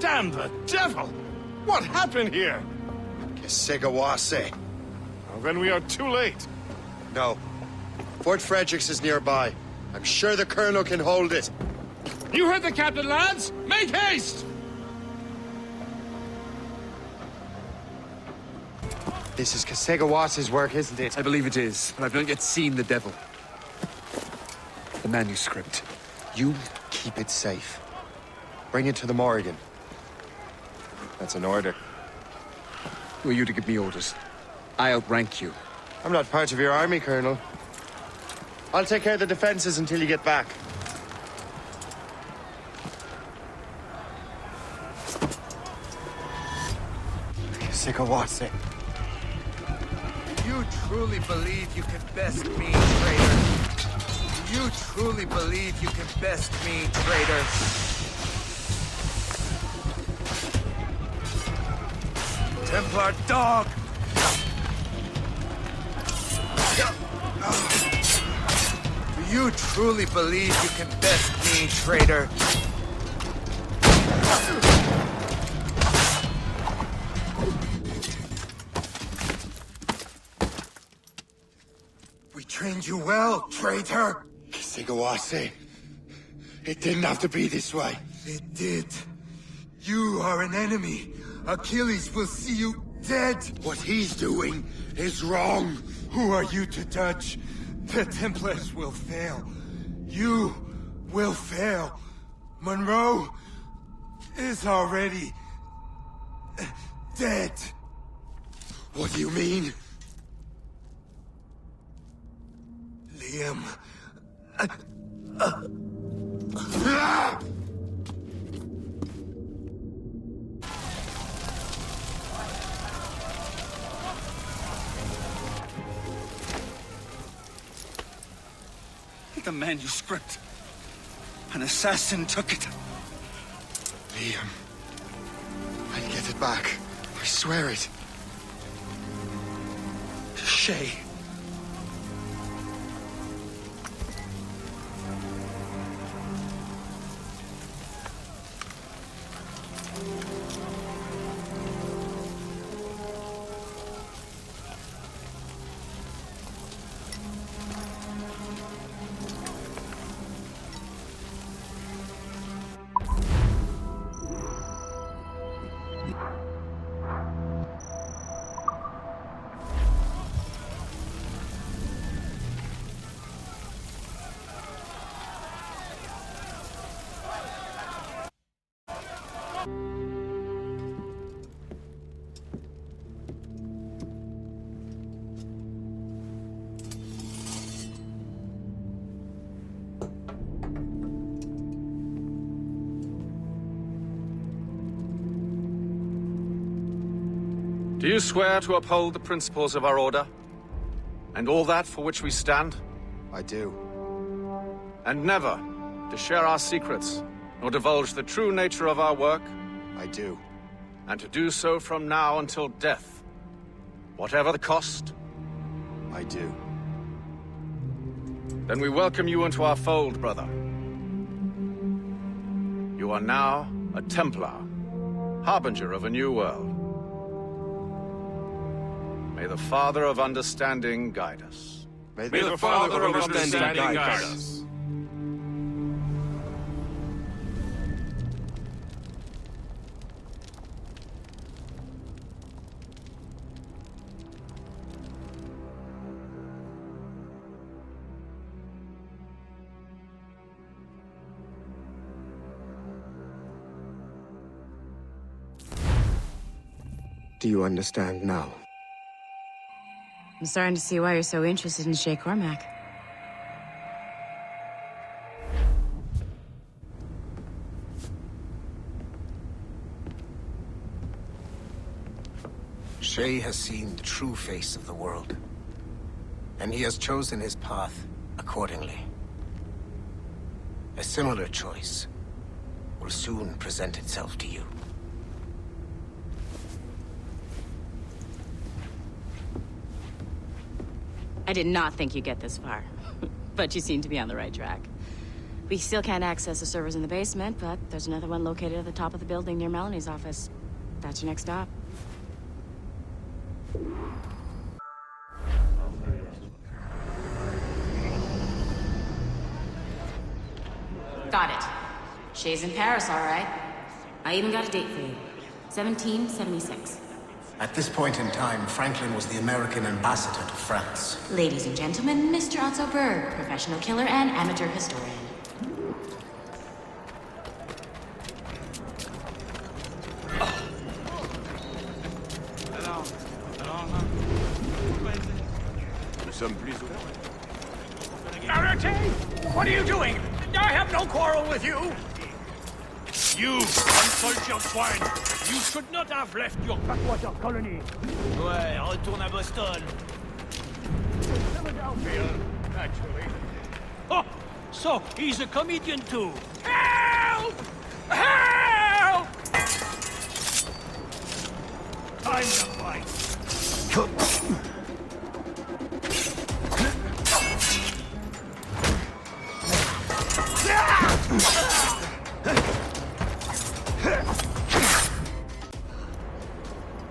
Damn the devil! What happened here? Kesekawase. Well, then we are too late. No. Fort Fredericks is nearby. I'm sure the Colonel can hold it. You heard the captain, lads! Make haste! This is Kasegawas's work, isn't it? I believe it is, but I've not yet seen the devil. The manuscript. You keep it safe. Bring it to the Morrigan. That's an order. Who are you to give me orders? I outrank you. I'm not part of your army, Colonel. I'll take care of the defenses until you get back. Kasegawase. You truly believe you can best me, traitor? You truly believe you can best me, traitor? Templar dog! Do you truly believe you can best me, traitor? We trained you well, traitor! Kasegawase. It didn't have to be this way. It did. You are an enemy. Achilles will see you dead. What he's doing is wrong. Who are you to judge? The Templars will fail. You will fail. Monroe is already dead. What do you mean? Liam. The manuscript. An assassin took it. Liam. I'll get it back. I swear it. Shay. Do you swear to uphold the principles of our order? And all that for which we stand? I do. And never to share our secrets, nor divulge the true nature of our work? I do. And to do so from now until death, whatever the cost? I do. Then we welcome you into our fold, brother. You are now a Templar, harbinger of a new world. May the Father of Understanding guide us. May the Father of Understanding guide us. Do you understand now? I'm starting to see why you're so interested in Shay Cormac. Shay has seen the true face of the world, and he has chosen his path accordingly. A similar choice will soon present itself to you. I did not think you'd get this far, but you seem to be on the right track. We still can't access the servers in the basement, but there's another one located at the top of the building near Melanie's office. That's your next stop. Got it. Shay's in Paris, all right. I even got a date for you. 1776. At this point in time, Franklin was the American ambassador to France. Ladies and gentlemen, Mr. Otto Berg, professional killer and amateur historian. Arate! What are you doing? I have no quarrel with you! You, uncultured swine! You should not have left your backwater colony! Ouais, retourne à Boston! Philadelphia, actually. Oh, so he's a comedian too! Help! Help! Time to fight!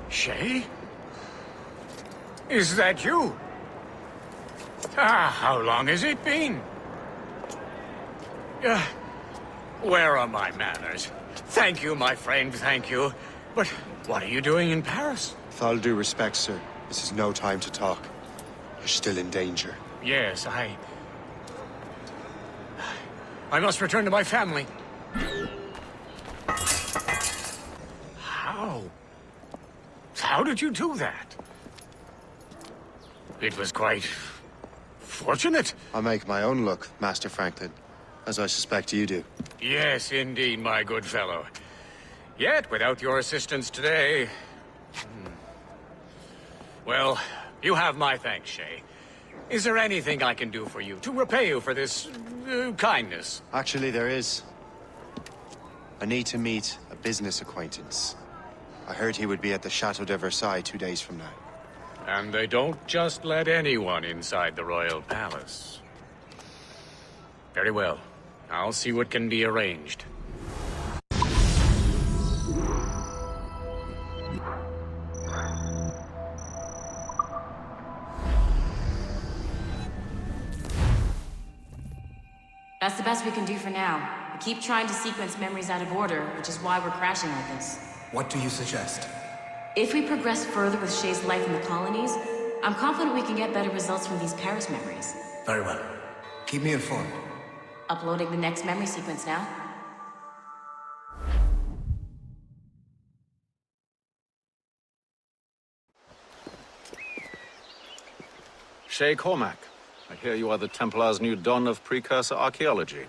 Shay? Is that you? How long has it been? Where are my manners? Thank you, my friend, thank you. But what are you doing in Paris? With all due respect, sir, this is no time to talk. You're still in danger. Yes, I must return to my family. How did you do that? It was quite fortunate. I make my own luck, Master Franklin, as I suspect you do. Yes, indeed, my good fellow. Yet, without your assistance today... Well, you have my thanks, Shay. Is there anything I can do for you to repay you for this kindness? Actually, there is. I need to meet a business acquaintance. I heard he would be at the Chateau de Versailles 2 days from now. And they don't just let anyone inside the royal palace. Very well. I'll see what can be arranged. That's the best we can do for now. We keep trying to sequence memories out of order, which is why we're crashing like this. What do you suggest? If we progress further with Shay's life in the colonies, I'm confident we can get better results from these Paris memories. Very well. Keep me informed. Uploading the next memory sequence now. Shay Cormac, I hear you are the Templar's new don of precursor archaeology.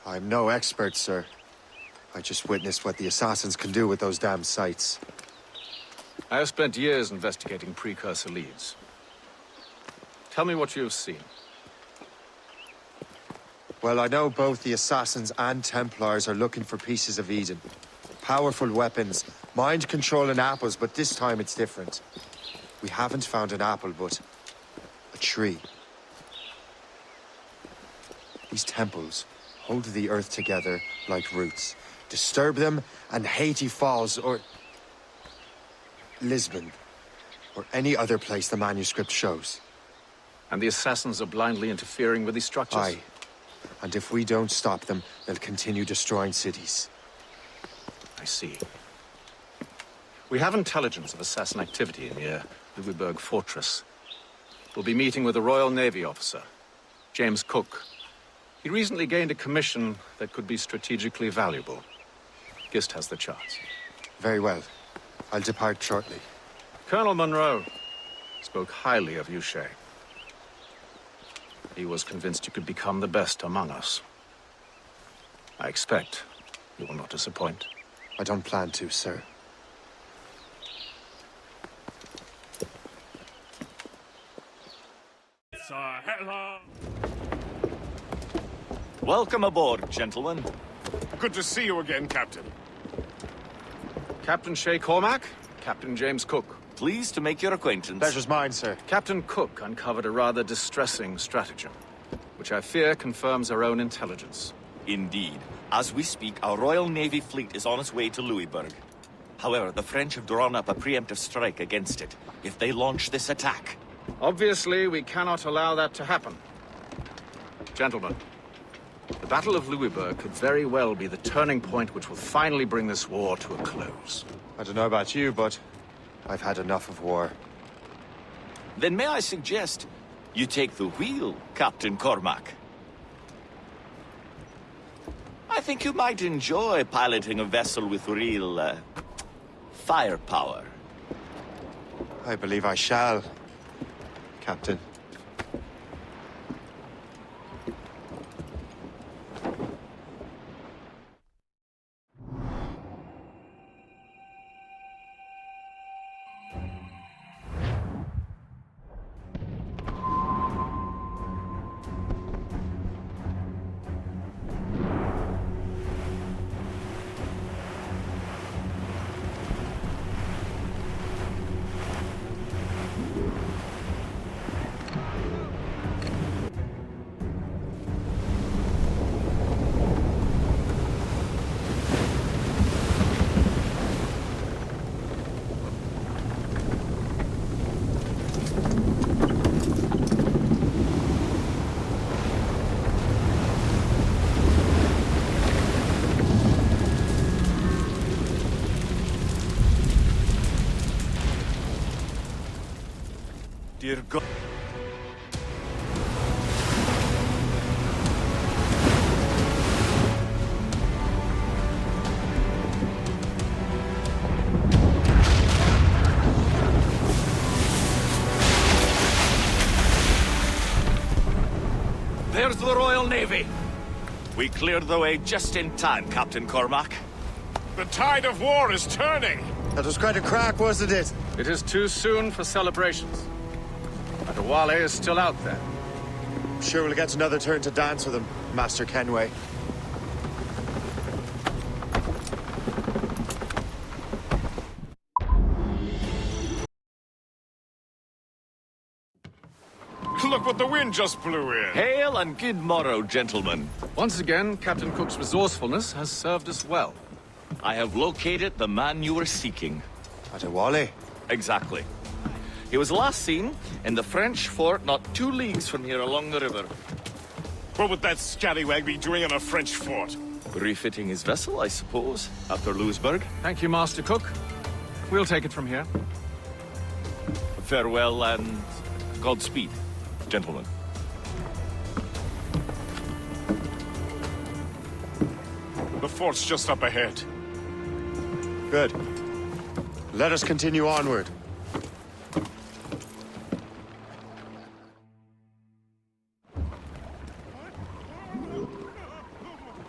I'm no expert, sir. I just witnessed what the assassins can do with those damn sites. I have spent years investigating precursor leads. Tell me what you have seen. Well, I know both the assassins and Templars are looking for pieces of Eden. Powerful weapons, mind-controlling apples, but this time it's different. We haven't found an apple, but a tree. These temples hold the earth together like roots. Disturb them, and Haiti falls, or Lisbon, or any other place the manuscript shows. And the assassins are blindly interfering with these structures? Aye. And if we don't stop them, they'll continue destroying cities. I see. We have intelligence of assassin activity near Louisburg Fortress. We'll be meeting with a Royal Navy officer, James Cook. He recently gained a commission that could be strategically valuable. Gist has the charts. Very well. I'll depart shortly. Colonel Monroe spoke highly of you, Shay. He was convinced you could become the best among us. I expect you will not disappoint. I don't plan to, sir. Hello. Welcome aboard, gentlemen. Good to see you again, Captain. Captain Shay Cormac, Captain James Cook. Pleased to make your acquaintance. Pleasure's mine, sir. Captain Cook uncovered a rather distressing stratagem, which I fear confirms our own intelligence. Indeed. As we speak, our Royal Navy fleet is on its way to Louisburg. However, the French have drawn up a preemptive strike against it, if they launch this attack. Obviously, we cannot allow that to happen. Gentlemen, The Battle of Louisburg could very well be the turning point which will finally bring this war to a close. I don't know about you, but I've had enough of war. Then may I suggest you take the wheel, Captain Cormac? I think you might enjoy piloting a vessel with real, firepower. I believe I shall, Captain. Dear God. There's the Royal Navy. We cleared the way just in time, Captain Cormac. The tide of war is turning. That was quite a crack, wasn't it? It is too soon for celebrations. Adewale is still out there. I'm sure we'll get another turn to dance with him, Master Kenway. Look what the wind just blew in. Hail and good morrow, gentlemen. Once again, Captain Cook's resourcefulness has served us well. I have located the man you were seeking. Adewale? Exactly. He was last seen in the French fort not 2 leagues from here along the river. What would that scallywag be doing in a French fort? Refitting his vessel, I suppose, after Louisburg. Thank you, Master Cook. We'll take it from here. Farewell and Godspeed, gentlemen. The fort's just up ahead. Good. Let us continue onward.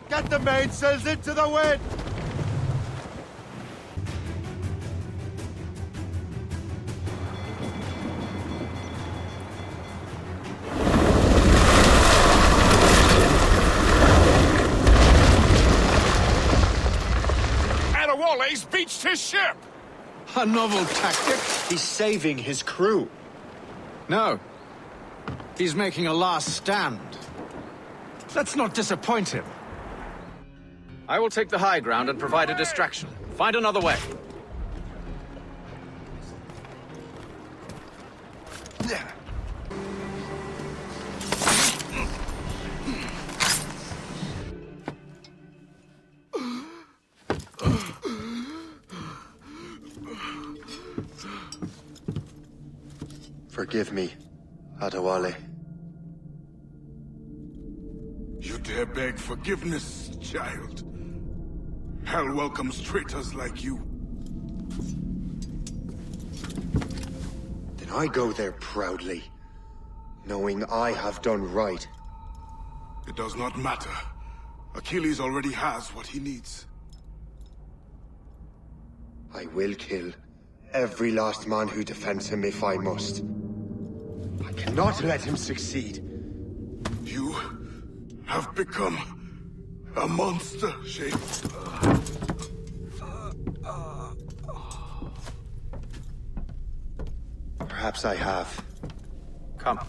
Get the mainsails into the wind! Adewale's beached his ship! A novel tactic? He's saving his crew. No. He's making a last stand. Let's not disappoint him. I will take the high ground and provide a distraction. Find another way. Forgive me, Adewale. You dare beg forgiveness, child? Hell welcomes traitors like you. Then I go there proudly, knowing I have done right. It does not matter. Achilles already has what he needs. I will kill every last man who defends him if I must. I cannot let him succeed. You have become a monster, Shay. Perhaps I have. Come.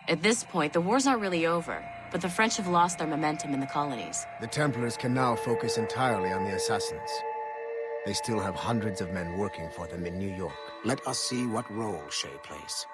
At this point, the war's not really over, but the French have lost their momentum in the colonies. The Templars can now focus entirely on the assassins. They still have hundreds of men working for them in New York. Let us see what role Shay plays.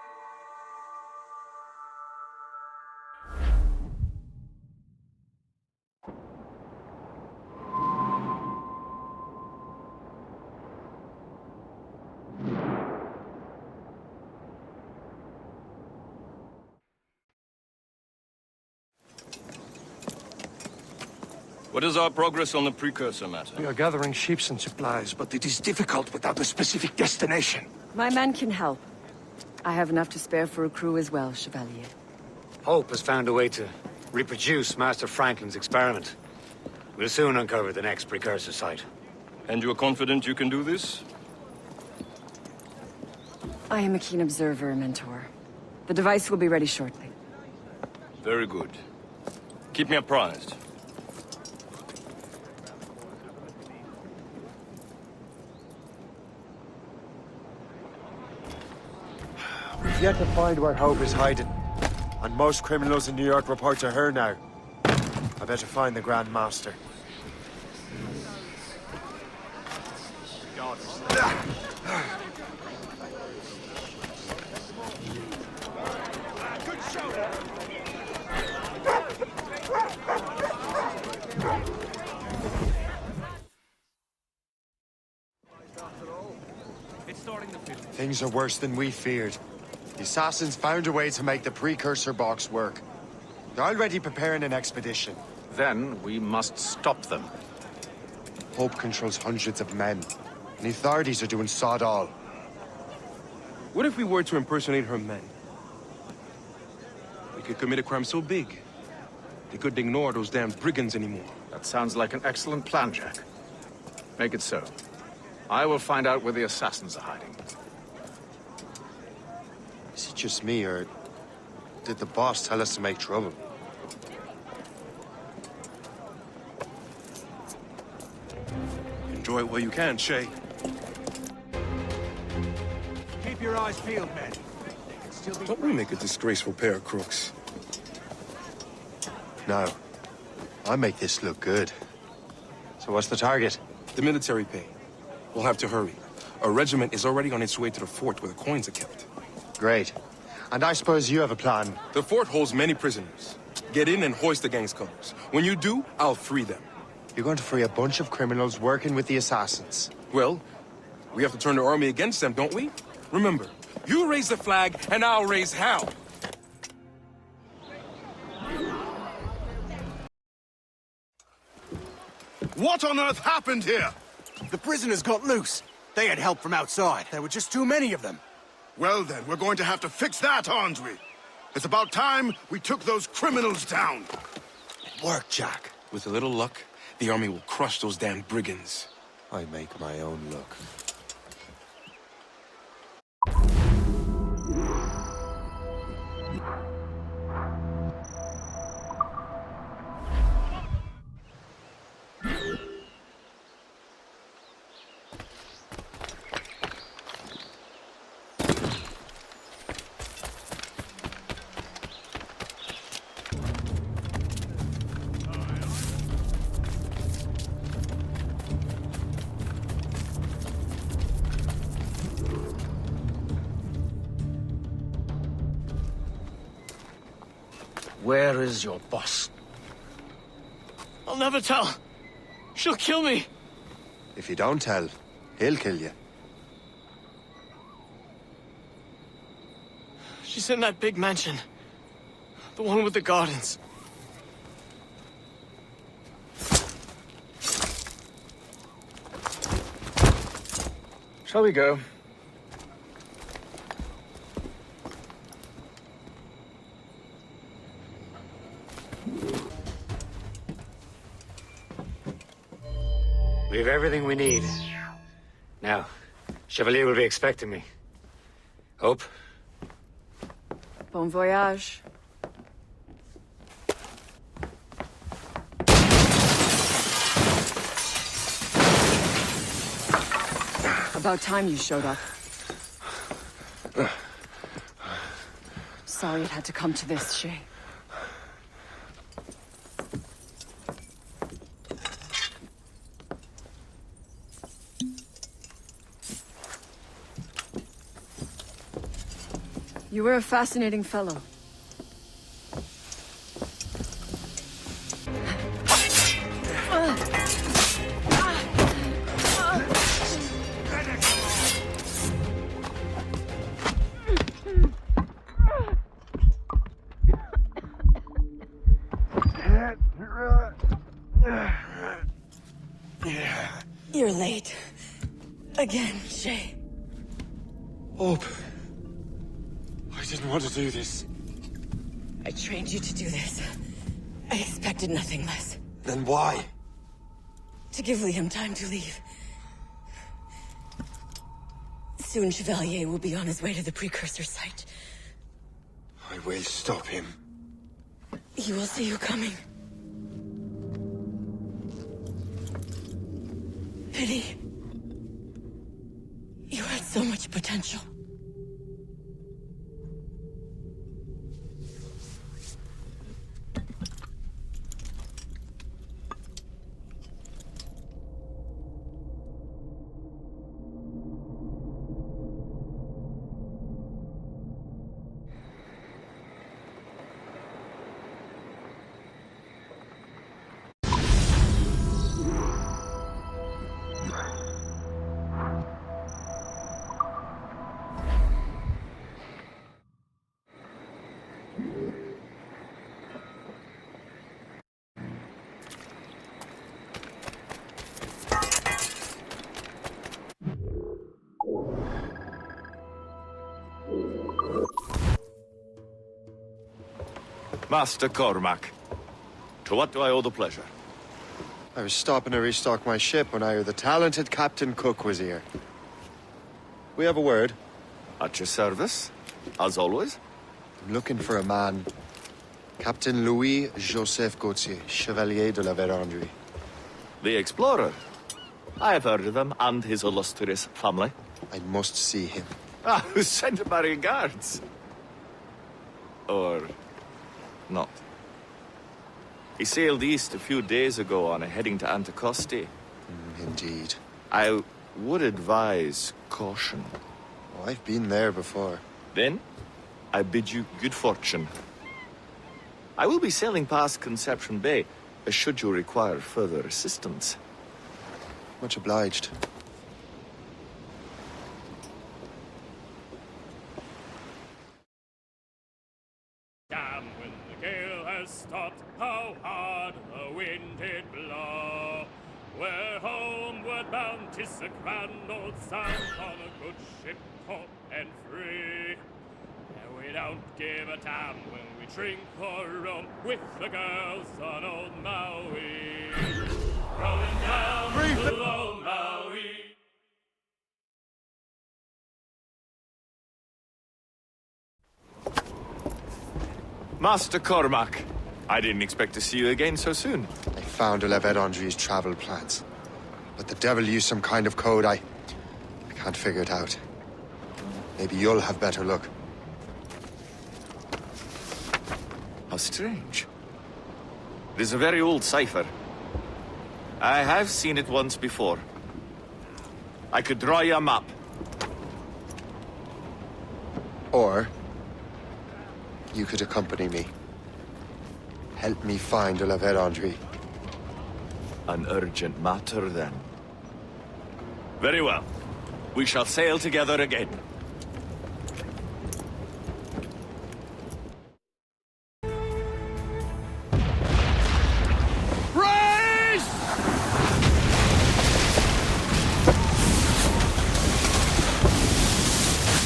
What is our progress on the precursor matter? We are gathering ships and supplies, but it is difficult without a specific destination. My men can help. I have enough to spare for a crew as well, Chevalier. Hope has found a way to reproduce Master Franklin's experiment. We'll soon uncover the next precursor site. And you're confident you can do this? I am a keen observer, Mentor. The device will be ready shortly. Very good. Keep me apprised. We've yet to find where Hope is hiding. And most criminals in New York report to her now. I better find the Grand Master. Things are worse than we feared. The assassins found a way to make the precursor box work. They're already preparing an expedition. Then we must stop them. Hope controls hundreds of men, and the authorities are doing sod all. What if we were to impersonate her men? We could commit a crime so big, they couldn't ignore those damn brigands anymore. That sounds like an excellent plan, Jack. Make it so. I will find out where the assassins are hiding. Is it just me, or did the boss tell us to make trouble? Enjoy it while you can, Shay. Keep your eyes peeled, men. Don't we make a disgraceful pair of crooks? No. I make this look good. So what's the target? The military pay. We'll have to hurry. A regiment is already on its way to the fort where the coins are kept. Great. And I suppose you have a plan. The fort holds many prisoners. Get in and hoist the gang's colors. When you do, I'll free them. You're going to free a bunch of criminals working with the assassins. Well, we have to turn the army against them, don't we? Remember, you raise the flag, and I'll raise hell. What on earth happened here? The prisoners got loose. They had help from outside. There were just too many of them. Well then, we're going to have to fix that, aren't we? It's about time we took those criminals down. Work, Jack. With a little luck, the army will crush those damn brigands. I make my own luck. Where is your boss? I'll never tell. She'll kill me. If you don't tell, he'll kill you. She's in that big mansion. The one with the gardens. Shall we go? We have everything we need. Now, Chevalier will be expecting me. Hope? Bon voyage. About time you showed up. sorry it had to come to this, Shay. You were a fascinating fellow. You're late. Again, Shay. Hope. I didn't want to do this. I trained you to do this. I expected nothing less. Then why? To give Liam time to leave. Soon Chevalier will be on his way to the precursor site. I will stop him. He will see you coming. Pity. You had so much potential. Master Cormac, to what do I owe the pleasure? I was stopping to restock my ship when I heard the talented Captain Cook was here. We have a word. At your service, as always. I'm looking for a man. Captain Louis-Joseph Gauthier, Chevalier de la Vérendrye. The explorer. I have heard of him and his illustrious family. I must see him. Ah, who sent my regards? Or not. He sailed east a few days ago on a heading to Anticosti. Indeed. I would advise caution. Oh, I've been there before. Then, I bid you good fortune. I will be sailing past Conception Bay, should you require further assistance. Much obliged. Damn, when the gale has stopped, how hard the wind did blow. We're homeward bound, 'tis a grand old sound on a good ship, hot and free. And we don't give a damn when we drink or rum with the girls on old Maui. Rolling down below Maui. Master Cormac, I didn't expect to see you again so soon. I found de la Vérendrye's travel plans. But the devil used some kind of code. I can't figure it out. Maybe you'll have better luck. How strange. It is a very old cipher. I have seen it once before. I could draw you a map. Or you could accompany me. Help me find de la Vérendrye. An urgent matter, then. Very well. We shall sail together again. Brace!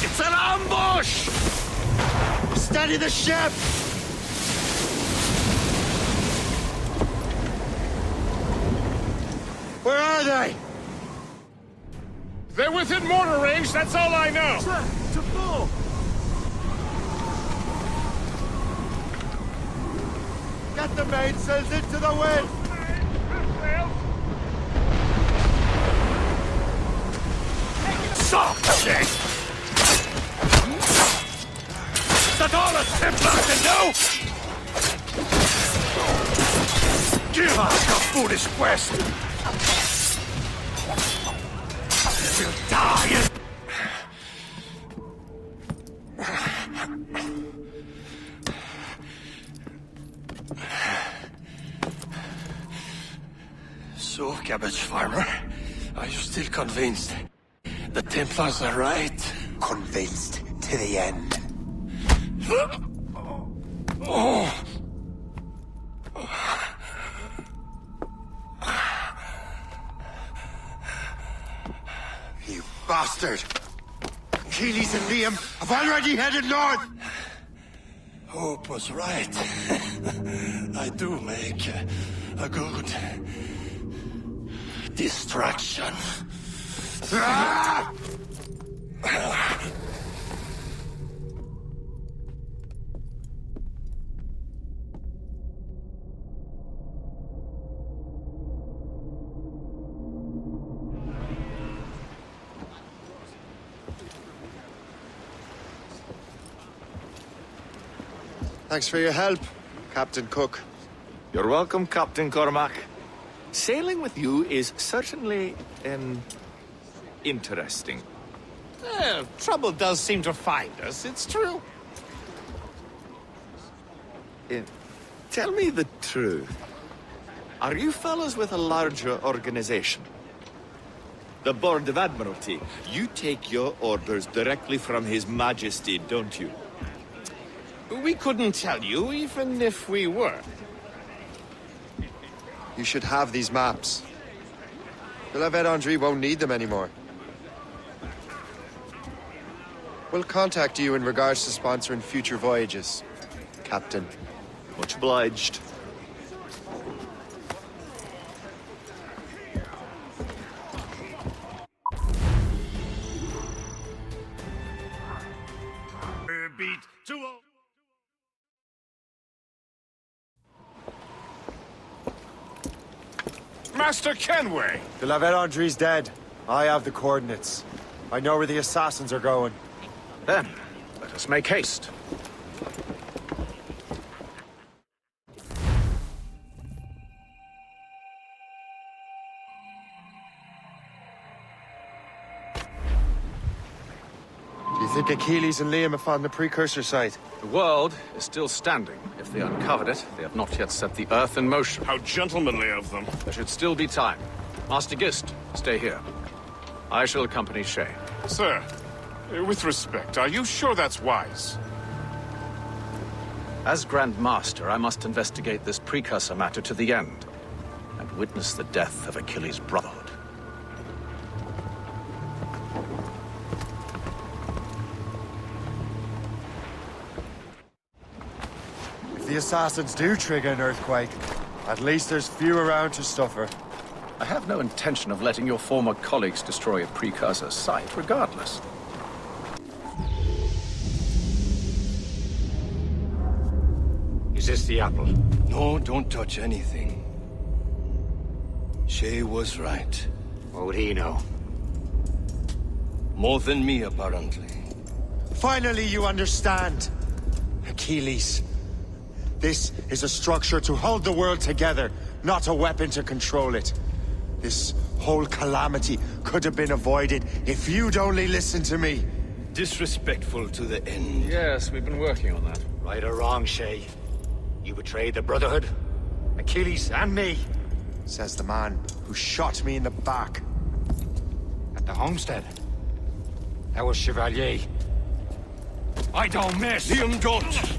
It's an ambush! Steady the ship! Where are they? They're within mortar range, that's all I know. To pull! Get the mainsails into the wind! Soft shit! Set all the ships No! Give us your foolish quest! You'll die! So, cabbage farmer, are you still convinced the Templars are right? Convinced to the end. Oh. You bastard! Achilles and Liam have already headed north! Hope was right. I do make a good distraction. Ah! Thanks for your help, Captain Cook. You're welcome, Captain Cormac. Sailing with you is certainly, interesting. Trouble does seem to find us, it's true. Tell me the truth. Are you fellows with a larger organization? The Board of Admiralty. You take your orders directly from His Majesty, don't you? We couldn't tell you, even if we were. You should have these maps. The La Vérendrye won't need them anymore. We'll contact you in regards to sponsoring future voyages, Captain. Much obliged. Beat to Master Kenway! The La Vérendrye's dead. I have the coordinates. I know where the assassins are going. Then, let us make haste. Do you think Achilles and Liam have found the precursor site? The world is still standing. If they uncovered it, they have not yet set the Earth in motion. How gentlemanly of them. There should still be time. Master Gist, stay here. I shall accompany Shay. Sir, with respect, are you sure that's wise? As Grand Master, I must investigate this precursor matter to the end, and witness the death of Achilles' brotherhood. If the assassins do trigger an earthquake, at least there's few around to suffer. I have no intention of letting your former colleagues destroy a precursor site, regardless. Is this the apple? No, don't touch anything. Shay was right. What would he know? More than me, apparently. Finally, you understand. Achilles. This is a structure to hold the world together, not a weapon to control it. This whole calamity could have been avoided if you'd only listened to me. Disrespectful to the end. Yes, we've been working on that. Right or wrong, Shay? You betrayed the Brotherhood, Achilles, and me. Says the man who shot me in the back. At the homestead. That was Chevalier. I don't miss! Liam, don't!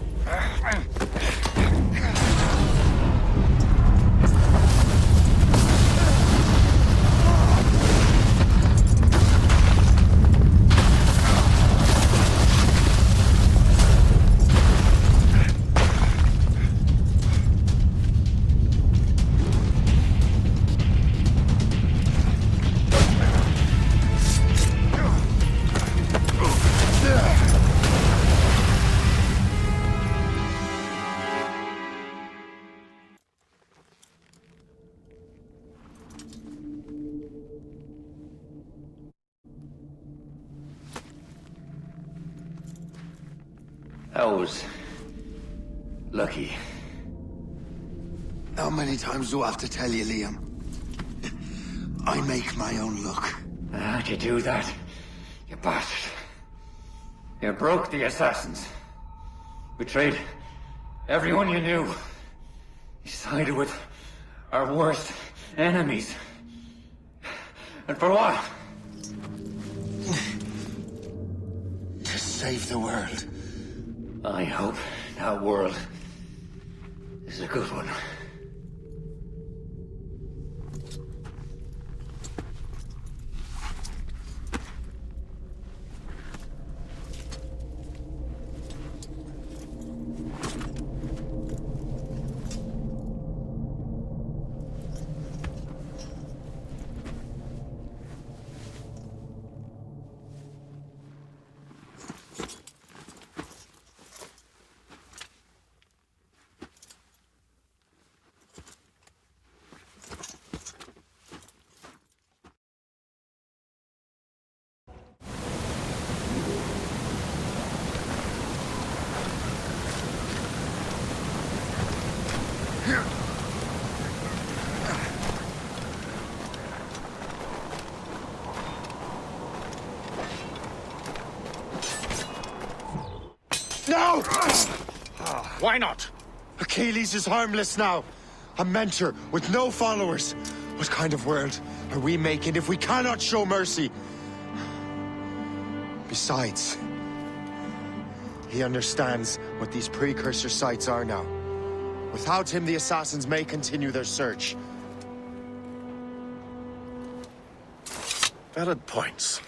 Lucky. How many times do I have to tell you, Liam? I make my own luck. How'd you do that? You bastard. You broke the assassins. Betrayed everyone you knew. You sided with our worst enemies. And for what? To save the world. I hope that world is a good one. No! Why not? Achilles is harmless now. A mentor with no followers. What kind of world are we making if we cannot show mercy? Besides, he understands what these precursor sites are now. Without him, the assassins may continue their search. Valid points.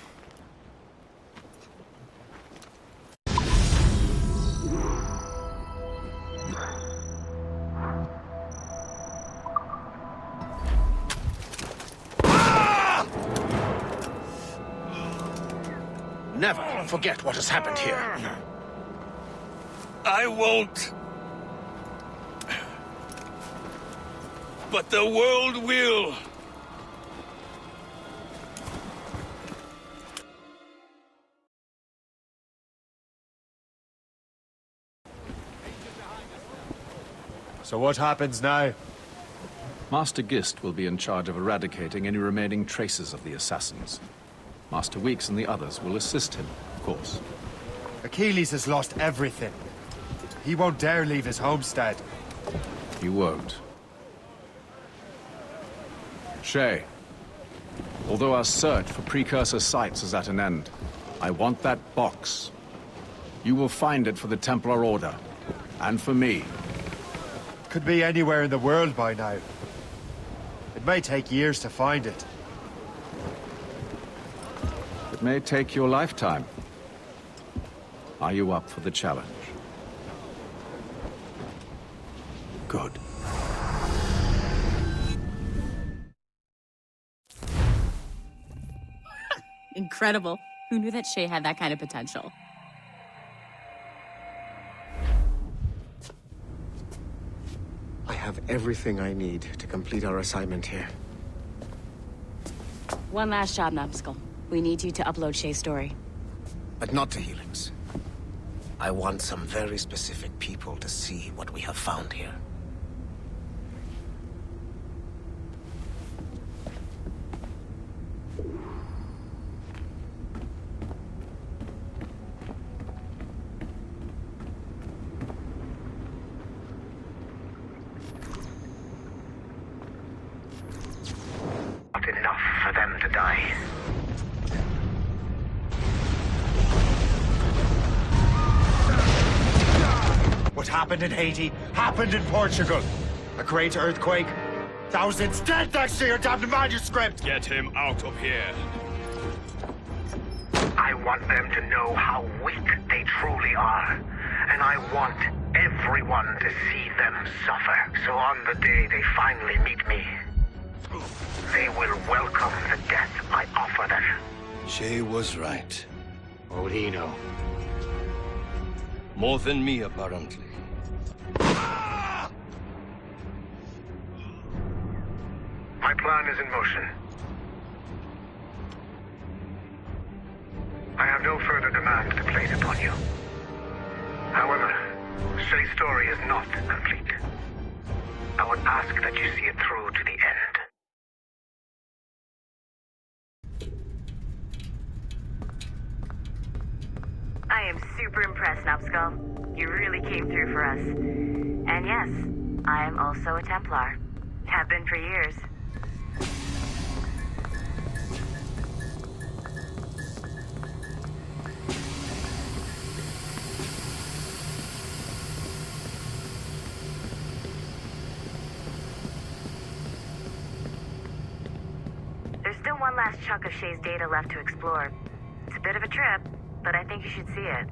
Never forget what has happened here. I won't. But the world will. So what happens now? Master Gist will be in charge of eradicating any remaining traces of the assassins. Master Weeks and the others will assist him, of course. Achilles has lost everything. He won't dare leave his homestead. He won't. Shay, although our search for precursor sites is at an end, I want that box. You will find it for the Templar Order, and for me. Could be anywhere in the world by now. It may take years to find it. It may take your lifetime. Are you up for the challenge? Good. Incredible. Who knew that Shay had that kind of potential? I have everything I need to complete our assignment here. One last job, Numbskull. We need you to upload Shay's story. But not to Helix. I want some very specific people to see what we have found here. Not enough for them to die. What happened in Haiti happened in Portugal. A great earthquake. Thousands dead thanks to your damned manuscript! Get him out of here. I want them to know how weak they truly are. And I want everyone to see them suffer. So on the day they finally meet me, they will welcome the death I offer them. Shay was right. What would he know? More than me, apparently. My plan is in motion. I have no further demands to place upon you. However, Shay's story is not complete. I would ask that you see it through to the end. I am super impressed, Numbskull. You really came through for us. And yes, I am also a Templar. Have been for years. There's still one last chunk of Shay's data left to explore. It's a bit of a trip, but I think you should see it.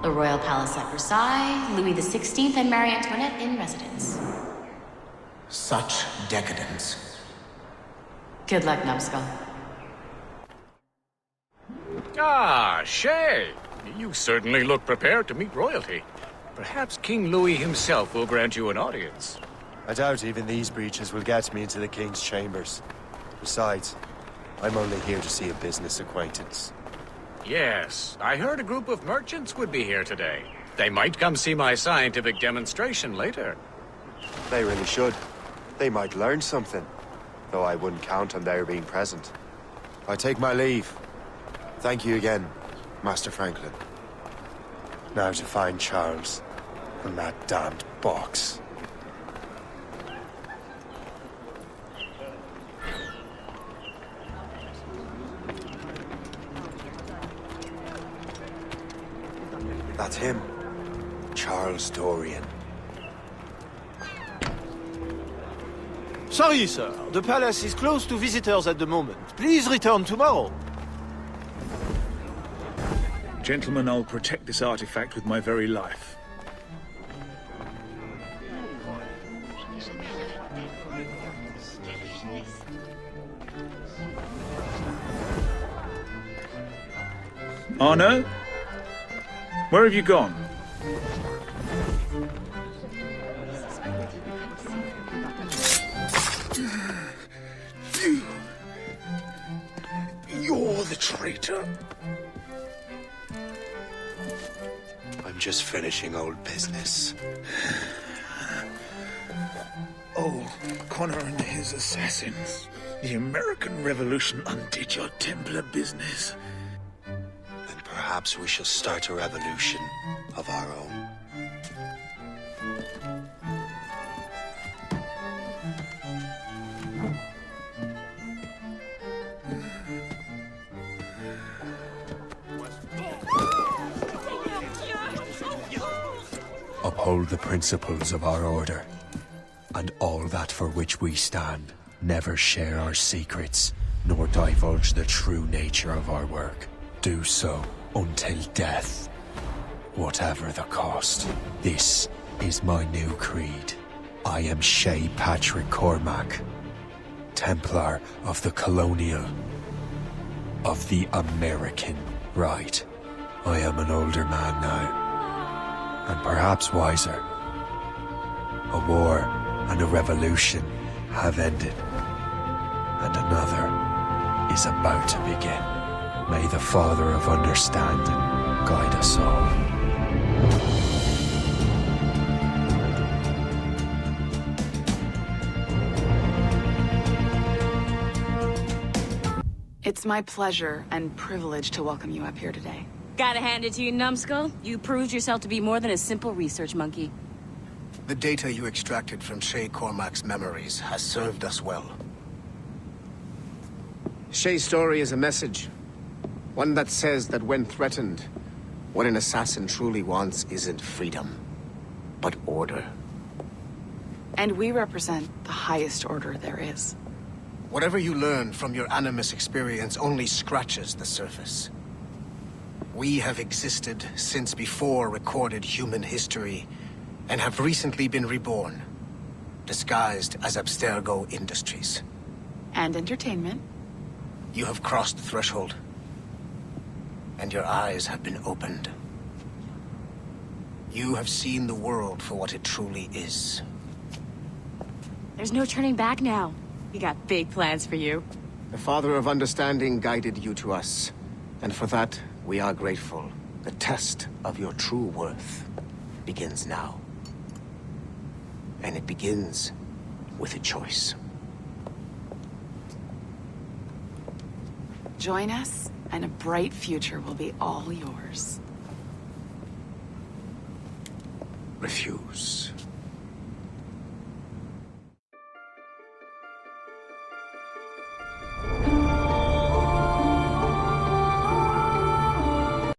The Royal Palace at Versailles, Louis XVI and Marie Antoinette in residence. Such decadence. Good luck, Numbskull. Ah, Shay! You certainly look prepared to meet royalty. Perhaps King Louis himself will grant you an audience. I doubt even these breaches will get me into the King's chambers. Besides, I'm only here to see a business acquaintance. Yes, I heard a group of merchants would be here today. They might come see my scientific demonstration later. They really should. They might learn something, though I wouldn't count on their being present. I take my leave. Thank you again, Master Franklin. Now to find Charles and that damned box. That's him. Charles Dorian. Sorry, sir. The palace is closed to visitors at the moment. Please return tomorrow. Gentlemen, I'll protect this artifact with my very life. Arno? Where have you gone? You're the traitor. I'm just finishing old business. Oh, Connor and his assassins. The American Revolution undid your Templar business. Then perhaps we shall start a revolution of our own. Uphold the principles of our order, and all that for which we stand. Never share our secrets, nor divulge the true nature of our work. Do so until death, whatever the cost. This is my new creed. I am Shay Patrick Cormac, Templar of the Colonial, of the American right. I am an older man now, and perhaps wiser. A war and a revolution have ended, and another is about to begin. May the Father of Understanding guide us all. It's my pleasure and privilege to welcome you up here today. Gotta hand it to you, Numbskull. You proved yourself to be more than a simple research monkey. The data you extracted from Shay Cormac's memories has served us well. Shay's story is a message. One that says that when threatened, what an assassin truly wants isn't freedom, but order. And we represent the highest order there is. Whatever you learned from your Animus experience only scratches the surface. We have existed since before recorded human history, and have recently been reborn, disguised as Abstergo Industries. And entertainment. You have crossed the threshold, and your eyes have been opened. You have seen the world for what it truly is. There's no turning back now. We got big plans for you. The Father of Understanding guided you to us, and for that, we are grateful. The test of your true worth begins now. And it begins with a choice. Join us, and a bright future will be all yours. Refuse.